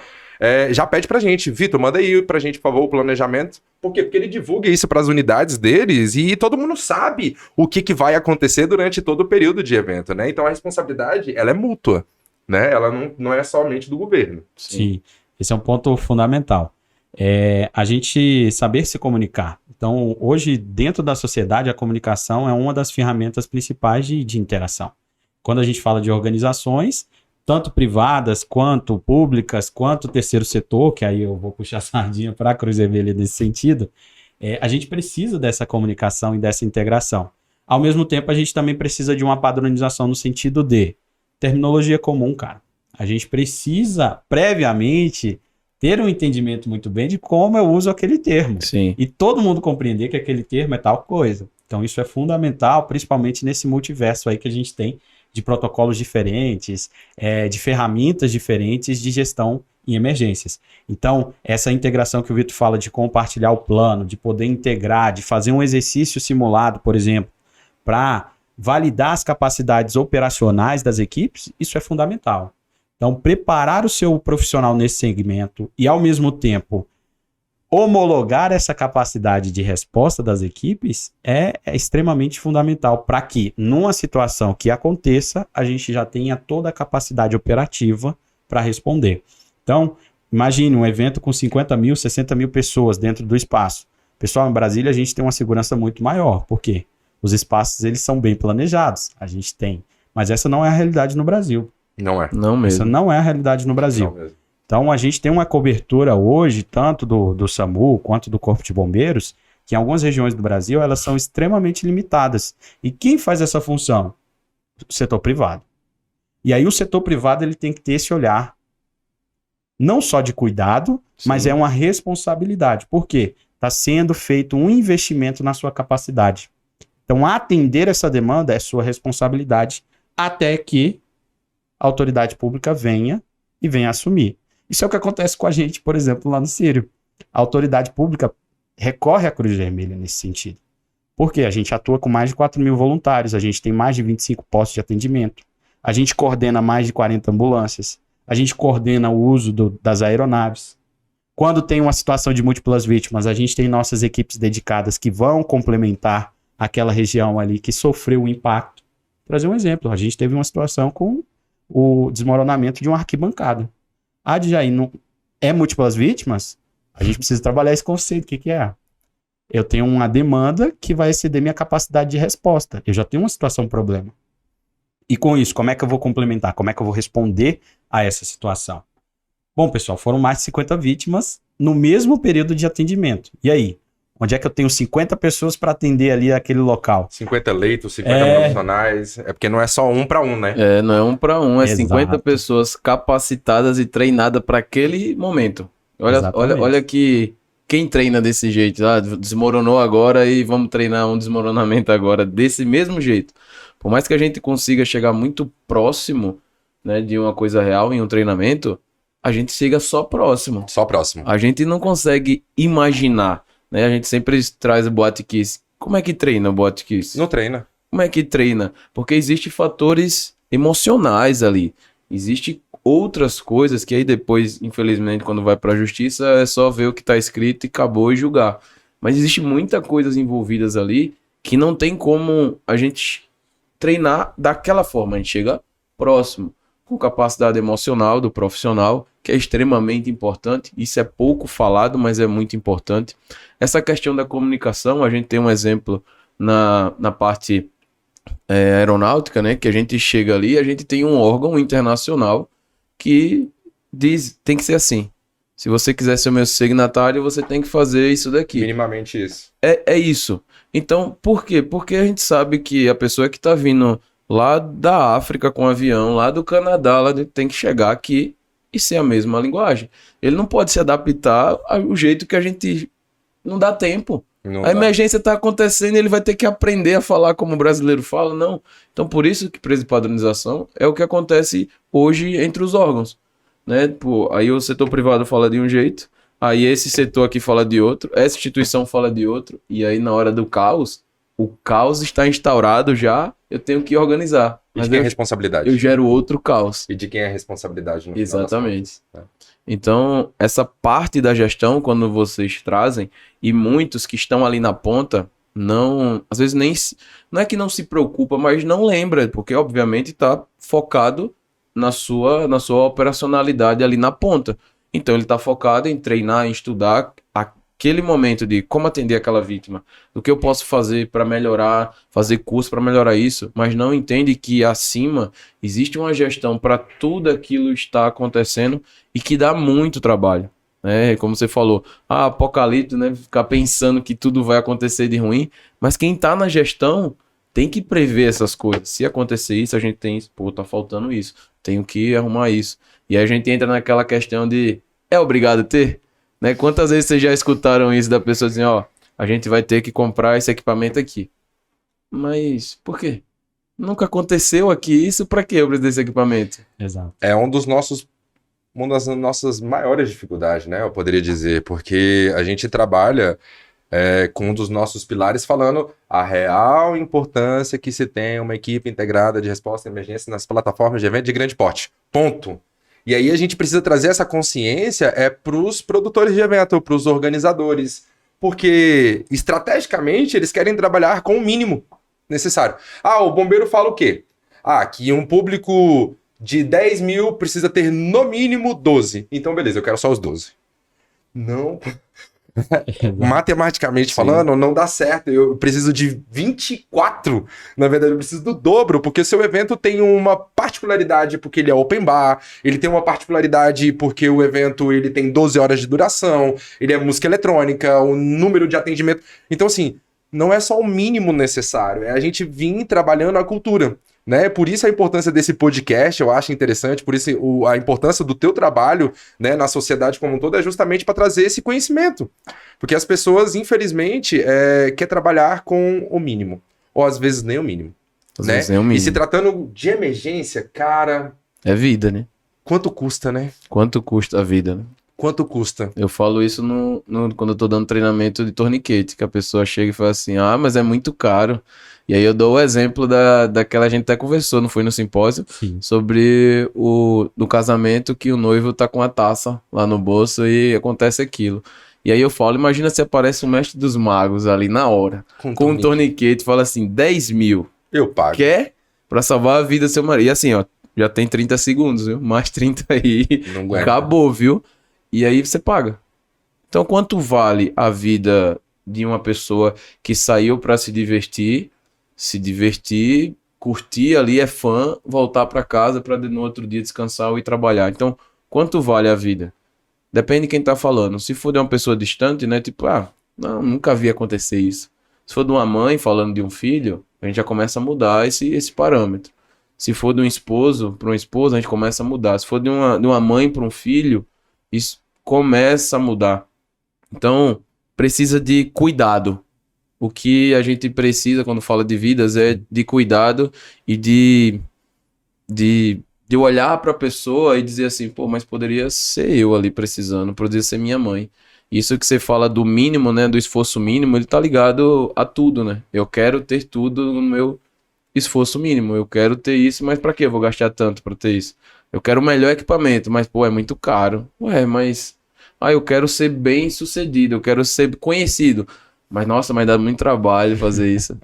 já pede pra gente, Vitor, manda aí pra gente, por favor, o planejamento. Por quê? Porque ele divulga isso pras unidades deles e todo mundo sabe o que vai acontecer durante todo o período de evento, né? Então a responsabilidade, ela é mútua, né? Ela não é somente do governo. Sim, esse é um ponto fundamental. A gente saber se comunicar. Então, hoje, dentro da sociedade, a comunicação é uma das ferramentas principais de interação. Quando a gente fala de organizações, tanto privadas, quanto públicas, quanto terceiro setor, que aí eu vou puxar a sardinha para a Cruz Vermelha nesse sentido, a gente precisa dessa comunicação e dessa integração. Ao mesmo tempo, a gente também precisa de uma padronização no sentido de terminologia comum, cara. A gente precisa, previamente, ter um entendimento muito bem de como eu uso aquele termo. Sim. E todo mundo compreender que aquele termo é tal coisa. Então, isso é fundamental, principalmente nesse multiverso aí que a gente tem de protocolos diferentes, de ferramentas diferentes de gestão em emergências. Então, essa integração que o Vitor fala de compartilhar o plano, de poder integrar, de fazer um exercício simulado, por exemplo, para validar as capacidades operacionais das equipes, isso é fundamental. Então, preparar o seu profissional nesse segmento e, ao mesmo tempo, homologar essa capacidade de resposta das equipes é extremamente fundamental para que, numa situação que aconteça, a gente já tenha toda a capacidade operativa para responder. Então, imagine um evento com 50 mil, 60 mil pessoas dentro do espaço. Pessoal, em Brasília a gente tem uma segurança muito maior. Por quê? Os espaços eles são bem planejados, a gente tem. Mas essa não é a realidade no Brasil. Não é. Não mesmo. Essa não é a realidade no Brasil. Não mesmo. Então, a gente tem uma cobertura hoje, tanto do SAMU quanto do Corpo de Bombeiros, que em algumas regiões do Brasil, elas são extremamente limitadas. E quem faz essa função? O setor privado. E aí o setor privado ele tem que ter esse olhar, não só de cuidado, mas é uma responsabilidade. Por quê? Está sendo feito um investimento na sua capacidade. Então, atender essa demanda é sua responsabilidade até que a autoridade pública venha assumir. Isso é o que acontece com a gente, por exemplo, lá no Sírio. A autoridade pública recorre à Cruz Vermelha nesse sentido. Porque a gente atua com mais de 4 mil voluntários, a gente tem mais de 25 postos de atendimento, a gente coordena mais de 40 ambulâncias, a gente coordena o uso das aeronaves. Quando tem uma situação de múltiplas vítimas, a gente tem nossas equipes dedicadas que vão complementar aquela região ali que sofreu o impacto. Vou trazer um exemplo, a gente teve uma situação com o desmoronamento de uma arquibancada. Adjaí não é múltiplas vítimas? A gente precisa trabalhar esse conceito. O que é? Eu tenho uma demanda que vai exceder minha capacidade de resposta. Eu já tenho uma situação, um problema. E com isso, como é que eu vou complementar? Como é que eu vou responder a essa situação? Bom, pessoal, foram mais de 50 vítimas no mesmo período de atendimento. E aí? Onde é que eu tenho 50 pessoas para atender ali aquele local? 50 leitos, 50 profissionais. É porque não é só um para um, né? Não é um para um, é Exato. 50 pessoas capacitadas e treinadas para aquele momento. Olha que quem treina desse jeito, desmoronou agora e vamos treinar um desmoronamento agora desse mesmo jeito. Por mais que a gente consiga chegar muito próximo, né, de uma coisa real em um treinamento, a gente chega só próximo. Só próximo. A gente não consegue imaginar, né? A gente sempre traz o Boate Kiss. Como é que treina o Boate Kiss? Não treina. Como é que treina? Porque existem fatores emocionais ali. Existem outras coisas que aí depois, infelizmente, quando vai para a justiça, é só ver o que está escrito e acabou e julgar. Mas existe muita coisas envolvidas ali que não tem como a gente treinar daquela forma. A gente chega próximo, com capacidade emocional do profissional, que é extremamente importante. Isso é pouco falado, mas é muito importante. Essa questão da comunicação, a gente tem um exemplo na parte aeronáutica, né? Que a gente chega ali, a gente tem um órgão internacional que diz, tem que ser assim. Se você quiser ser o meu signatário, você tem que fazer isso daqui. Minimamente isso. É isso. Então, por quê? Porque a gente sabe que a pessoa que está vindo lá da África com avião, lá do Canadá, tem que chegar aqui e ser a mesma linguagem. Ele não pode se adaptar ao jeito que a gente... Não dá tempo. A emergência está acontecendo e ele vai ter que aprender a falar como o brasileiro fala, não. Então, por isso que preço de padronização é o que acontece hoje entre os órgãos, né? Pô, aí o setor privado fala de um jeito, aí esse setor aqui fala de outro, essa instituição fala de outro, e aí na hora do caos, o caos está instaurado já, eu tenho que organizar. E de quem é a responsabilidade? Eu gero outro caos. E de quem é a responsabilidade no final Exatamente. das contas, né? Então, essa parte da gestão, quando vocês trazem, e muitos que estão ali na ponta, não, às vezes nem, não é que não se preocupa, mas não lembra, porque obviamente está focado na sua operacionalidade ali na ponta. Então ele está focado em treinar, em estudar aquele momento de como atender aquela vítima, do que eu posso fazer para melhorar, fazer curso para melhorar isso, mas não entende que acima existe uma gestão para tudo aquilo estar acontecendo e que dá muito trabalho. Como você falou, apocalipse, né? Ficar pensando que tudo vai acontecer de ruim, mas quem está na gestão tem que prever essas coisas. Se acontecer isso, a gente tem isso, tá faltando isso, tenho que arrumar isso. E aí a gente entra naquela questão de, é obrigado a ter? Né? Quantas vezes vocês já escutaram isso da pessoa assim, a gente vai ter que comprar esse equipamento aqui. Mas por quê? Nunca aconteceu aqui isso, para que eu preciso desse equipamento? Exato. É uma das nossas maiores dificuldades, né? Eu poderia dizer, porque a gente trabalha com um dos nossos pilares falando a real importância que se tem uma equipe integrada de resposta à emergência nas plataformas de evento de grande porte. Ponto. E aí a gente precisa trazer essa consciência para os produtores de evento, para os organizadores, porque estrategicamente eles querem trabalhar com o mínimo necessário. O bombeiro fala o quê? Que um público de 10 mil precisa ter no mínimo 12. Então, beleza, eu quero só os 12. Não. Matematicamente falando, não dá certo. Eu preciso de 24. Na verdade, eu preciso do dobro, porque o seu evento tem uma particularidade porque ele é open bar, ele tem uma particularidade porque o evento ele tem 12 horas de duração, ele é música eletrônica, o número de atendimento. Então, assim, não é só o mínimo necessário, é a gente vir trabalhando a cultura. Né? Por isso a importância desse podcast, eu acho interessante, por isso a importância do teu trabalho, né, na sociedade como um todo é justamente para trazer esse conhecimento. Porque as pessoas, infelizmente, querem trabalhar com o mínimo. ou às vezes nem o mínimo. Às Né? vezes é um E se mínimo. tratando de emergência, cara, É vida, né? quanto custa, né? Quanto custa a vida, né? Quanto custa? Eu falo isso quando eu tô dando treinamento de torniquete, que a pessoa chega e fala assim, ah, mas é muito caro. E aí eu dou o exemplo daquela, a gente até conversou, não foi no simpósio, Sim. sobre do casamento que o noivo tá com a taça lá no bolso e acontece aquilo. E aí eu falo, imagina se aparece o mestre dos magos ali na hora, com um torniquete, fala assim, 10 mil, Eu pago. quer? Pra salvar a vida do seu marido. E assim, ó, já tem 30 segundos, viu? Mais 30 aí, Não aguenta. acabou, viu? E aí você paga. Então, quanto vale a vida de uma pessoa que saiu pra se divertir, curtir ali, é fã, voltar pra casa pra no outro dia descansar ou ir trabalhar? Então, quanto vale a vida? Depende de quem tá falando. Se for de uma pessoa distante, né? Tipo, não, nunca vi acontecer isso. Se for de uma mãe falando de um filho, a gente já começa a mudar esse parâmetro. Se for de um esposo para uma esposa, a gente começa a mudar. Se for de uma mãe para um filho, isso começa a mudar. Então, precisa de cuidado. O que a gente precisa quando fala de vidas é de cuidado e de olhar para a pessoa e dizer assim, pô, mas poderia ser eu ali precisando, poderia ser minha mãe. Isso que você fala do mínimo, né, do esforço mínimo, ele tá ligado a tudo, né? Eu quero ter tudo no meu esforço mínimo, eu quero ter isso, mas para que eu vou gastar tanto para ter isso? Eu quero o melhor equipamento, mas pô, é muito caro. Ué, mas eu quero ser bem sucedido, eu quero ser conhecido. Mas nossa, mas dá muito trabalho fazer isso.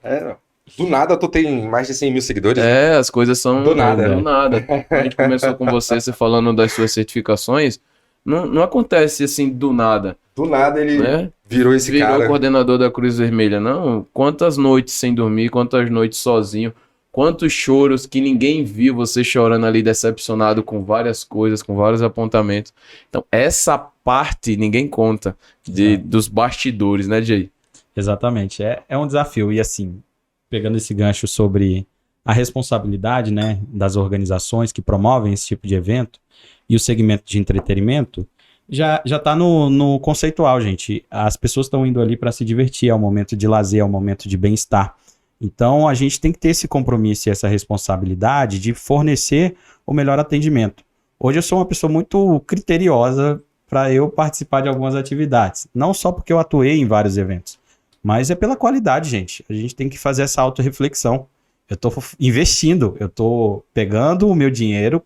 Do nada tu tem mais de 100 mil seguidores. É, as coisas são Do nada, do né? nada. Quando a gente começou com você falando das suas certificações, não acontece assim do nada, Do nada ele né? virou esse Virou cara. coordenador da Cruz Vermelha. Não, quantas noites sem dormir, quantas noites sozinho, quantos choros que ninguém viu você chorando ali decepcionado com várias coisas, com vários apontamentos. Então, essa parte ninguém conta dos bastidores, né, Jay? Exatamente, é um desafio. E assim, pegando esse gancho sobre a responsabilidade, né, das organizações que promovem esse tipo de evento e o segmento de entretenimento, já está no conceitual, gente. As pessoas estão indo ali para se divertir, é um momento de lazer, é um momento de bem-estar. Então, a gente tem que ter esse compromisso e essa responsabilidade de fornecer o melhor atendimento. Hoje eu sou uma pessoa muito criteriosa para eu participar de algumas atividades. Não só porque eu atuei em vários eventos, mas é pela qualidade, gente. A gente tem que fazer essa autorreflexão. Eu estou investindo, eu estou pegando o meu dinheiro,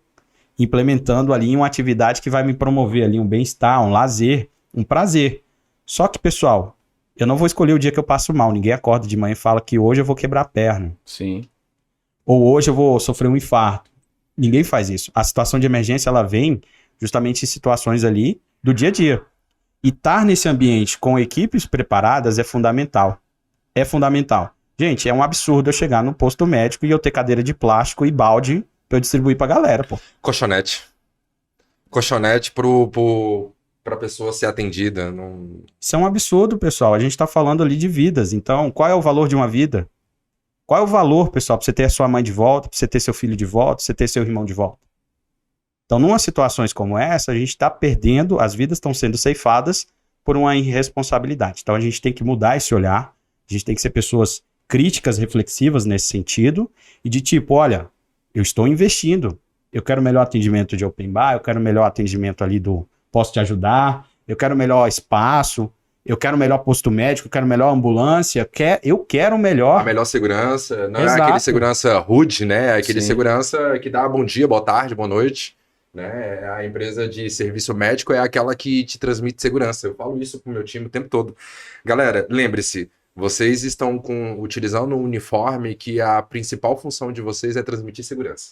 implementando ali uma atividade que vai me promover ali um bem-estar, um lazer, um prazer. Só que, pessoal, eu não vou escolher o dia que eu passo mal. Ninguém acorda de manhã e fala que hoje eu vou quebrar a perna. Sim. Ou hoje eu vou sofrer um infarto. Ninguém faz isso. A situação de emergência, ela vem justamente em situações ali do dia a dia. E estar nesse ambiente com equipes preparadas é fundamental. É fundamental. Gente, é um absurdo eu chegar no posto médico e eu ter cadeira de plástico e balde pra eu distribuir pra galera, pô. Colchonete pra pessoa ser atendida. Não... Isso é um absurdo, pessoal. A gente tá falando ali de vidas. Então, qual é o valor de uma vida? Qual é o valor, pessoal, pra você ter a sua mãe de volta, pra você ter seu filho de volta, pra você ter seu irmão de volta? Então, numa situações como essa, a gente tá perdendo, as vidas estão sendo ceifadas por uma irresponsabilidade. Então, a gente tem que mudar esse olhar, a gente tem que ser pessoas críticas, reflexivas nesse sentido, e de tipo, olha, eu estou investindo, eu quero melhor atendimento de open bar, eu quero melhor atendimento ali do posso te ajudar, eu quero melhor espaço, eu quero melhor posto médico, eu quero melhor ambulância, eu quero melhor. A melhor segurança, não Exato. é aquele segurança rude, né? É aquele Sim. segurança que dá bom dia, boa tarde, boa noite. Né? A empresa de serviço médico é aquela que te transmite segurança. Eu falo isso pro meu time o tempo todo. Galera, lembre-se, vocês estão utilizando um uniforme que a principal função de vocês é transmitir segurança.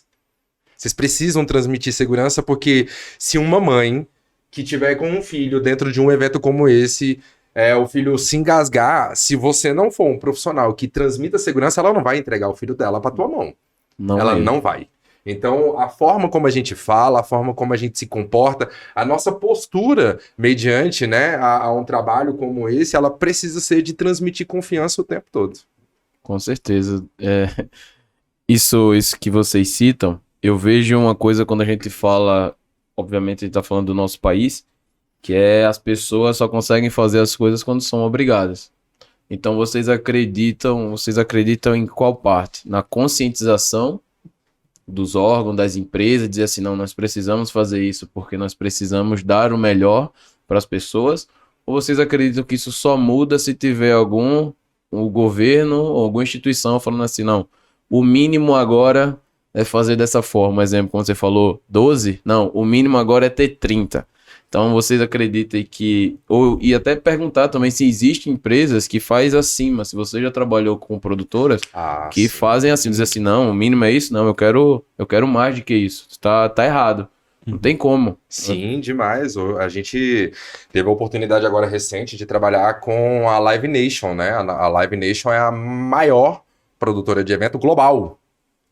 Vocês precisam transmitir segurança porque se uma mãe que tiver com um filho dentro de um evento como esse, o filho se engasgar, se você não for um profissional que transmita segurança, ela não vai entregar o filho dela pra tua mão. Ela não vai. Então, a forma como a gente fala, a forma como a gente se comporta, a nossa postura mediante, né, a um trabalho como esse, ela precisa ser de transmitir confiança o tempo todo. Com certeza. Isso que vocês citam, eu vejo uma coisa quando a gente fala, obviamente a gente está falando do nosso país, que é as pessoas só conseguem fazer as coisas quando são obrigadas. Então vocês acreditam em qual parte? Na conscientização dos órgãos, das empresas, dizer assim, não, nós precisamos fazer isso porque nós precisamos dar o melhor para as pessoas? Ou vocês acreditam que isso só muda se tiver o governo ou alguma instituição falando assim, não, o mínimo agora é fazer dessa forma? Exemplo, como você falou, 12? Não, o mínimo agora é ter 30. Então vocês acreditam que... E até perguntar também se existem empresas que fazem acima, se você já trabalhou com produtoras que fazem assim, dizer assim, não, o mínimo é isso, não, eu quero mais do que isso, tá errado. Não tem como. Sim, demais. A gente teve a oportunidade agora recente de trabalhar com a Live Nation, né? A Live Nation é a maior produtora de evento global.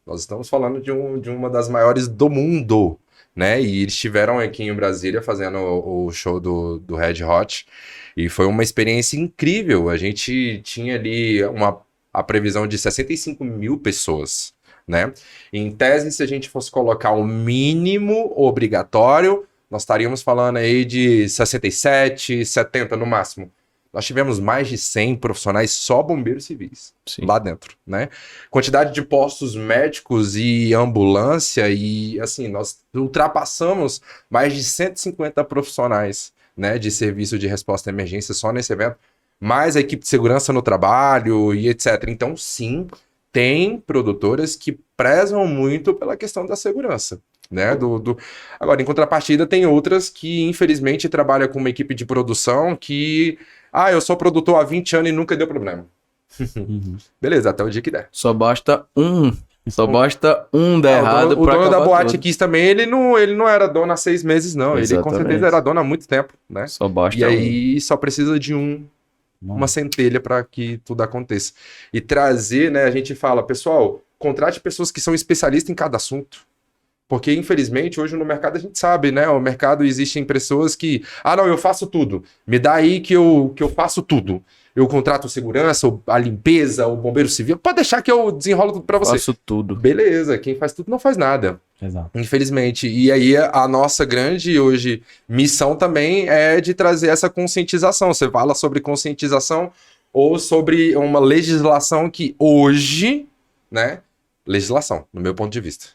Nós estamos falando de uma das maiores do mundo, né? E eles estiveram aqui em Brasília fazendo o show do Red Hot e foi uma experiência incrível. A gente tinha ali a previsão de 65 mil pessoas, né? Em tese, se a gente fosse colocar o mínimo obrigatório, nós estaríamos falando aí de 67, 70 no máximo. Nós tivemos mais de 100 profissionais só bombeiros civis. Sim. Lá dentro, né? Quantidade de postos médicos e ambulância e, assim, nós ultrapassamos mais de 150 profissionais, né, de serviço de resposta à emergência só nesse evento, mais a equipe de segurança no trabalho e etc. Então, sim, tem produtoras que prezam muito pela questão da segurança, né? Agora, em contrapartida, tem outras que, infelizmente, trabalham com uma equipe de produção que... eu sou produtor há 20 anos e nunca deu problema. Beleza, até o dia que der. Só basta um dar errado. O dono da Boate Kiss também, ele não era dono há 6 meses, não. Exatamente. Ele com certeza era dono há muito tempo, né? Só basta E aí só precisa de uma centelha para que tudo aconteça. E trazer, né? A gente fala, pessoal, contrate pessoas que são especialistas em cada assunto. Porque, infelizmente, hoje no mercado a gente sabe, né? O mercado existem pessoas que... não, eu faço tudo. Me dá aí que eu faço tudo. Eu contrato segurança, a limpeza, o bombeiro civil. Pode deixar que eu desenrolo tudo pra você. Faço tudo. Beleza, quem faz tudo não faz nada. Exato. Infelizmente. E aí a nossa grande hoje missão também é de trazer essa conscientização. Você fala sobre conscientização ou sobre uma legislação que hoje, né? Legislação, no meu ponto de vista.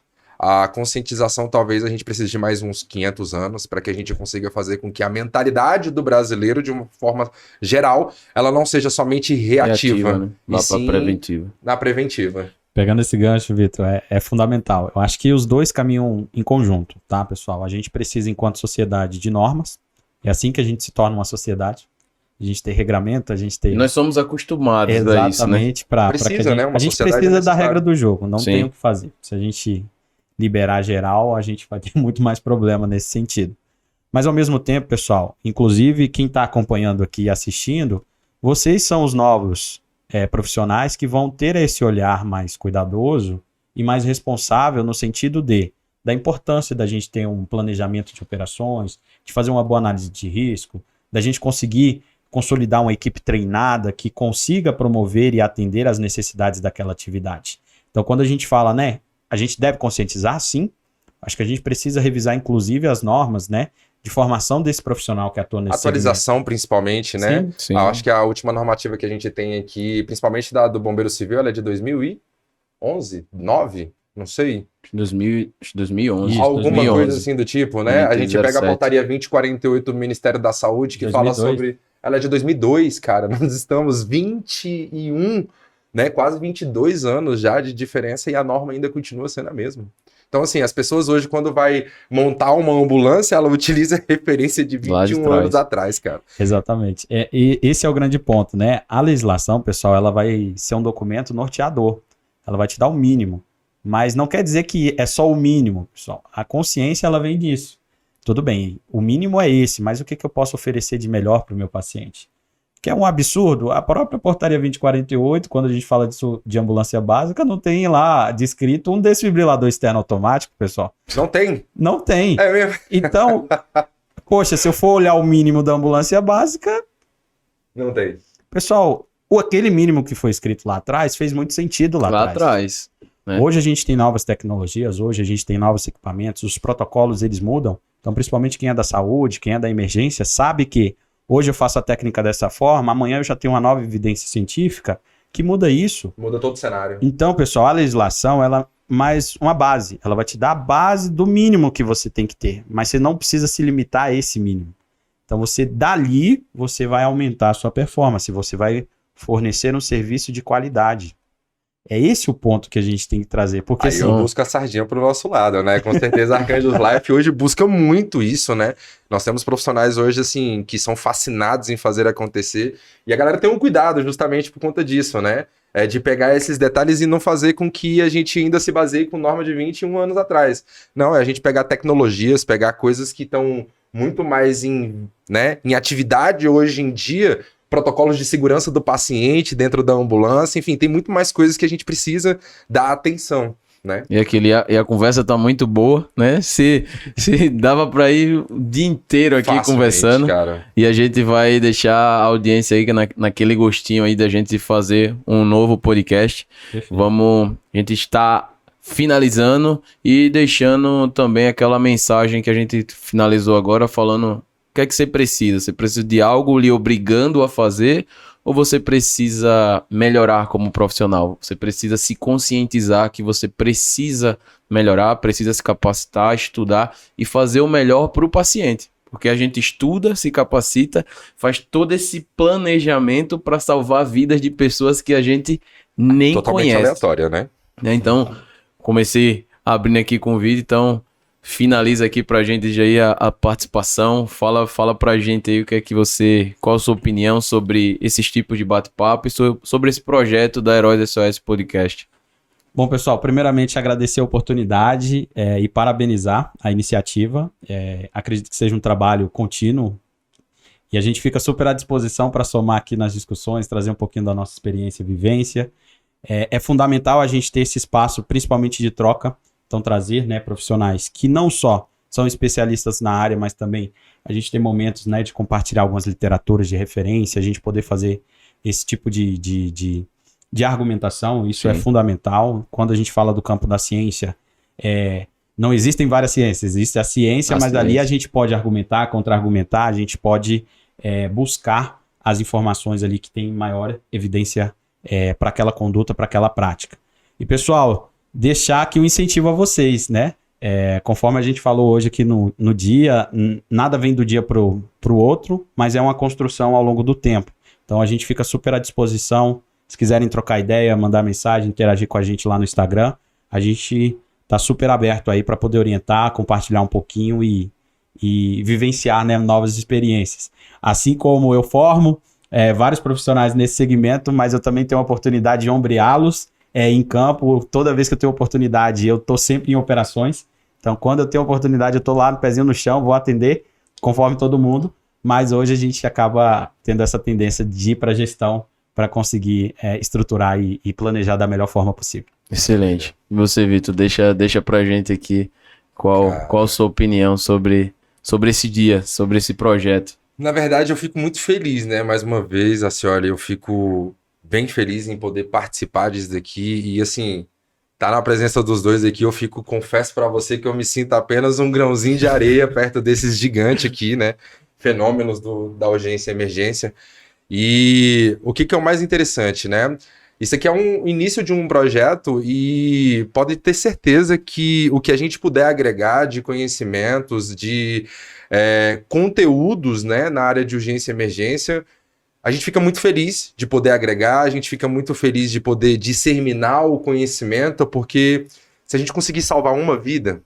A conscientização, talvez a gente precise de mais uns 500 anos para que a gente consiga fazer com que a mentalidade do brasileiro, de uma forma geral, ela não seja somente reativa, né? Vá para preventiva. Na preventiva. Pegando esse gancho, Vitor, é fundamental. Eu acho que os dois caminham em conjunto, tá, pessoal? A gente precisa, enquanto sociedade, de normas. É assim que a gente se torna uma sociedade. A gente tem regramento, a gente tem... Nós somos acostumados a isso, né? Exatamente. A gente precisa da regra do jogo, não tem o que fazer. Se a gente liberar geral, a gente vai ter muito mais problema nesse sentido. Mas ao mesmo tempo, pessoal, inclusive quem está acompanhando aqui e assistindo, vocês são os novos profissionais que vão ter esse olhar mais cuidadoso e mais responsável no sentido da importância da gente ter um planejamento de operações, de fazer uma boa análise de risco, da gente conseguir consolidar uma equipe treinada que consiga promover e atender às necessidades daquela atividade. Então, quando a gente fala, né, a gente deve conscientizar, sim. Acho que a gente precisa revisar, inclusive, as normas, né, de formação desse profissional que atua nesse atualização, segmento. Principalmente, né? Sim. Acho que a última normativa que a gente tem aqui, principalmente do Bombeiro Civil, ela é de 2011, 9, não sei. 2011. Alguma 2011. coisa assim do tipo, né? 2007. A gente pega a portaria 2048 do Ministério da Saúde, que 2002. fala sobre... Ela é de 2002, cara. Nós estamos 21... né, quase 22 anos já de diferença e a norma ainda continua sendo a mesma. Então, assim, as pessoas hoje, quando vai montar uma ambulância, ela utiliza a referência de 21 anos atrás, cara. Exatamente. E esse é o grande ponto, né? A legislação, pessoal, ela vai ser um documento norteador. Ela vai te dar o mínimo. Mas não quer dizer que é só o mínimo, pessoal. A consciência, ela vem disso. Tudo bem, o mínimo é esse, mas o que eu posso oferecer de melhor para o meu paciente? Que é um absurdo. A própria portaria 2048, quando a gente fala disso de ambulância básica, não tem lá descrito um desfibrilador externo automático, pessoal. Não tem? Não tem. É mesmo? Então, poxa, se eu for olhar o mínimo da ambulância básica... Não tem. Pessoal, aquele mínimo que foi escrito lá atrás fez muito sentido lá atrás. Né? Hoje a gente tem novas tecnologias, hoje a gente tem novos equipamentos, os protocolos eles mudam. Então, principalmente quem é da saúde, quem é da emergência, sabe que hoje eu faço a técnica dessa forma, amanhã eu já tenho uma nova evidência científica que muda isso. Muda todo o cenário. Então, pessoal, a legislação, ela é mais uma base. Ela vai te dar a base do mínimo que você tem que ter, mas você não precisa se limitar a esse mínimo. Então, você dali, você vai aumentar a sua performance, você vai fornecer um serviço de qualidade. É esse o ponto que a gente tem que trazer, porque Aí assim, eu busco a sardinha pro nosso lado, né? Com certeza a Arcanjos Life hoje busca muito isso, né? Nós temos profissionais hoje, assim, que são fascinados em fazer acontecer, e a galera tem um cuidado justamente por conta disso, né? É de pegar esses detalhes e não fazer com que a gente ainda se baseie com norma de 21 anos atrás. Não, é a gente pegar tecnologias, pegar coisas que estão muito mais em atividade hoje em dia, protocolos de segurança do paciente dentro da ambulância, enfim, tem muito mais coisas que a gente precisa dar atenção, né? E a conversa tá muito boa, né? Se dava para ir o dia inteiro aqui Facilmente, conversando. cara. E a gente vai deixar a audiência aí naquele gostinho aí da gente fazer um novo podcast. Perfeito. A gente está finalizando e deixando também aquela mensagem que a gente finalizou agora, falando o que é que você precisa. Você precisa de algo lhe obrigando a fazer, ou você precisa melhorar como profissional? Você precisa se conscientizar que você precisa melhorar, precisa se capacitar, estudar e fazer o melhor para o paciente. Porque a gente estuda, se capacita, faz todo esse planejamento para salvar vidas de pessoas que a gente nem Totalmente conhece. aleatória, né? Então, comecei abrindo aqui com o vídeo, então finaliza aqui pra gente já aí a participação, fala pra gente aí qual a sua opinião sobre esses tipos de bate-papo e sobre esse projeto da Heróis SOS Podcast. Bom, pessoal, primeiramente agradecer a oportunidade e parabenizar a iniciativa. Acredito que seja um trabalho contínuo e a gente fica super à disposição para somar aqui nas discussões, trazer um pouquinho da nossa experiência e vivência. É fundamental a gente ter esse espaço, principalmente de troca, então trazer, né, profissionais que não só são especialistas na área, mas também a gente tem momentos, né, de compartilhar algumas literaturas de referência, a gente poder fazer esse tipo de argumentação, isso é fundamental. Quando a gente fala do campo da ciência, não existem várias ciências, existe a ciência, mas ali a gente pode argumentar, contra-argumentar, a gente pode buscar as informações ali que tem maior evidência para aquela conduta, para aquela prática. E pessoal, deixar aqui um incentivo a vocês, né? Conforme a gente falou hoje aqui no dia, nada vem do dia pro outro, mas é uma construção ao longo do tempo. Então a gente fica super à disposição. Se quiserem trocar ideia, mandar mensagem, interagir com a gente lá no Instagram, a gente tá super aberto aí para poder orientar, compartilhar um pouquinho e vivenciar, né, novas experiências. Assim como eu formo vários profissionais nesse segmento, mas eu também tenho a oportunidade de ombreá-los em campo. Toda vez que eu tenho oportunidade, eu tô sempre em operações. Então, quando eu tenho oportunidade, eu tô lá, no pezinho no chão, vou atender, conforme todo mundo. Mas hoje a gente acaba tendo essa tendência de ir para a gestão para conseguir estruturar e planejar da melhor forma possível. Excelente. E você, Vitor, deixa pra gente aqui qual a sua opinião sobre esse dia, sobre esse projeto. Na verdade, eu fico muito feliz, né? Mais uma vez, a senhora, eu fico bem feliz em poder participar disso daqui e, assim, tá na presença dos dois aqui, confesso pra você que eu me sinto apenas um grãozinho de areia perto desses gigantes aqui, né? Fenômenos da urgência e emergência. E o que é o mais interessante, né? Isso aqui é um início de um projeto e pode ter certeza que o que a gente puder agregar de conhecimentos, de conteúdos, né, na área de urgência e emergência, a gente fica muito feliz de poder agregar, a gente fica muito feliz de poder disseminar o conhecimento, porque se a gente conseguir salvar uma vida,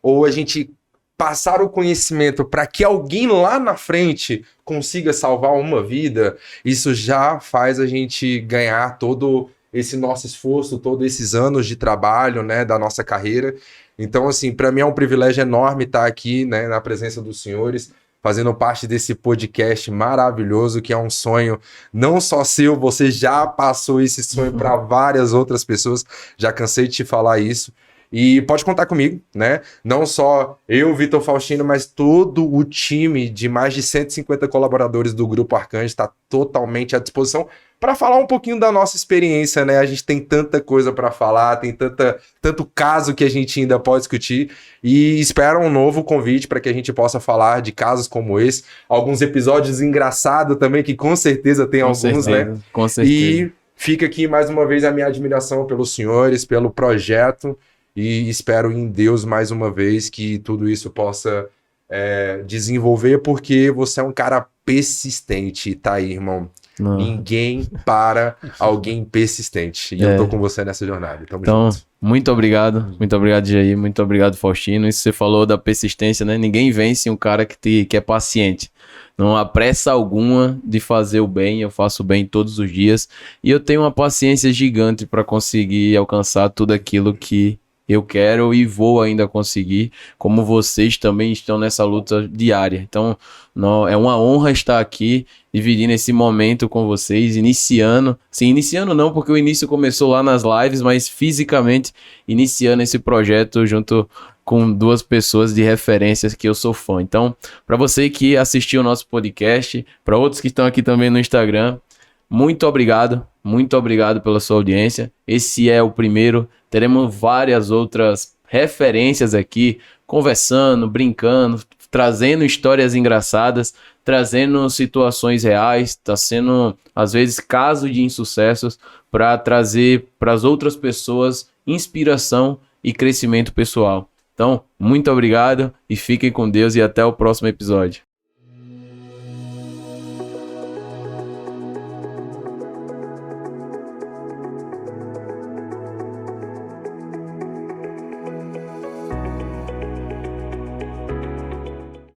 ou a gente passar o conhecimento para que alguém lá na frente consiga salvar uma vida, isso já faz a gente ganhar todo esse nosso esforço, todos esses anos de trabalho, né, da nossa carreira. Então, assim, para mim é um privilégio enorme estar aqui, né, na presença dos senhores, fazendo parte desse podcast maravilhoso, que é um sonho não só seu, você já passou esse sonho para várias outras pessoas, já cansei de te falar isso. E pode contar comigo, né? Não só eu, Vitor Faustino, mas todo o time de mais de 150 colaboradores do Grupo Arcanjo está totalmente à disposição para falar um pouquinho da nossa experiência, né? A gente tem tanta coisa para falar, tem tanto caso que a gente ainda pode discutir e espero um novo convite para que a gente possa falar de casos como esse, alguns episódios engraçados também, que com certeza tem alguns, né? Com certeza. E fica aqui mais uma vez a minha admiração pelos senhores, pelo projeto e espero em Deus mais uma vez que tudo isso possa desenvolver, porque você é um cara persistente, tá aí, irmão. Não. Ninguém para alguém persistente. E eu tô com você nessa jornada. Tamo Então, junto. muito obrigado, Jair, muito obrigado, Faustino. Isso você falou da persistência, né? Ninguém vence um cara que é paciente. Não há pressa alguma de fazer o bem, eu faço o bem todos os dias. E eu tenho uma paciência gigante para conseguir alcançar tudo aquilo que eu quero e vou ainda conseguir, como vocês também estão nessa luta diária. Então, é uma honra estar aqui, dividindo esse momento com vocês, iniciando não, porque o início começou lá nas lives, mas fisicamente iniciando esse projeto junto com duas pessoas de referências que eu sou fã. Então, para você que assistiu o nosso podcast, para outros que estão aqui também no Instagram, muito obrigado pela sua audiência. Esse é o primeiro, teremos várias outras referências aqui, conversando, brincando, trazendo histórias engraçadas, trazendo situações reais, está sendo às vezes caso de insucessos para trazer para as outras pessoas inspiração e crescimento pessoal. Então, muito obrigado e fiquem com Deus e até o próximo episódio.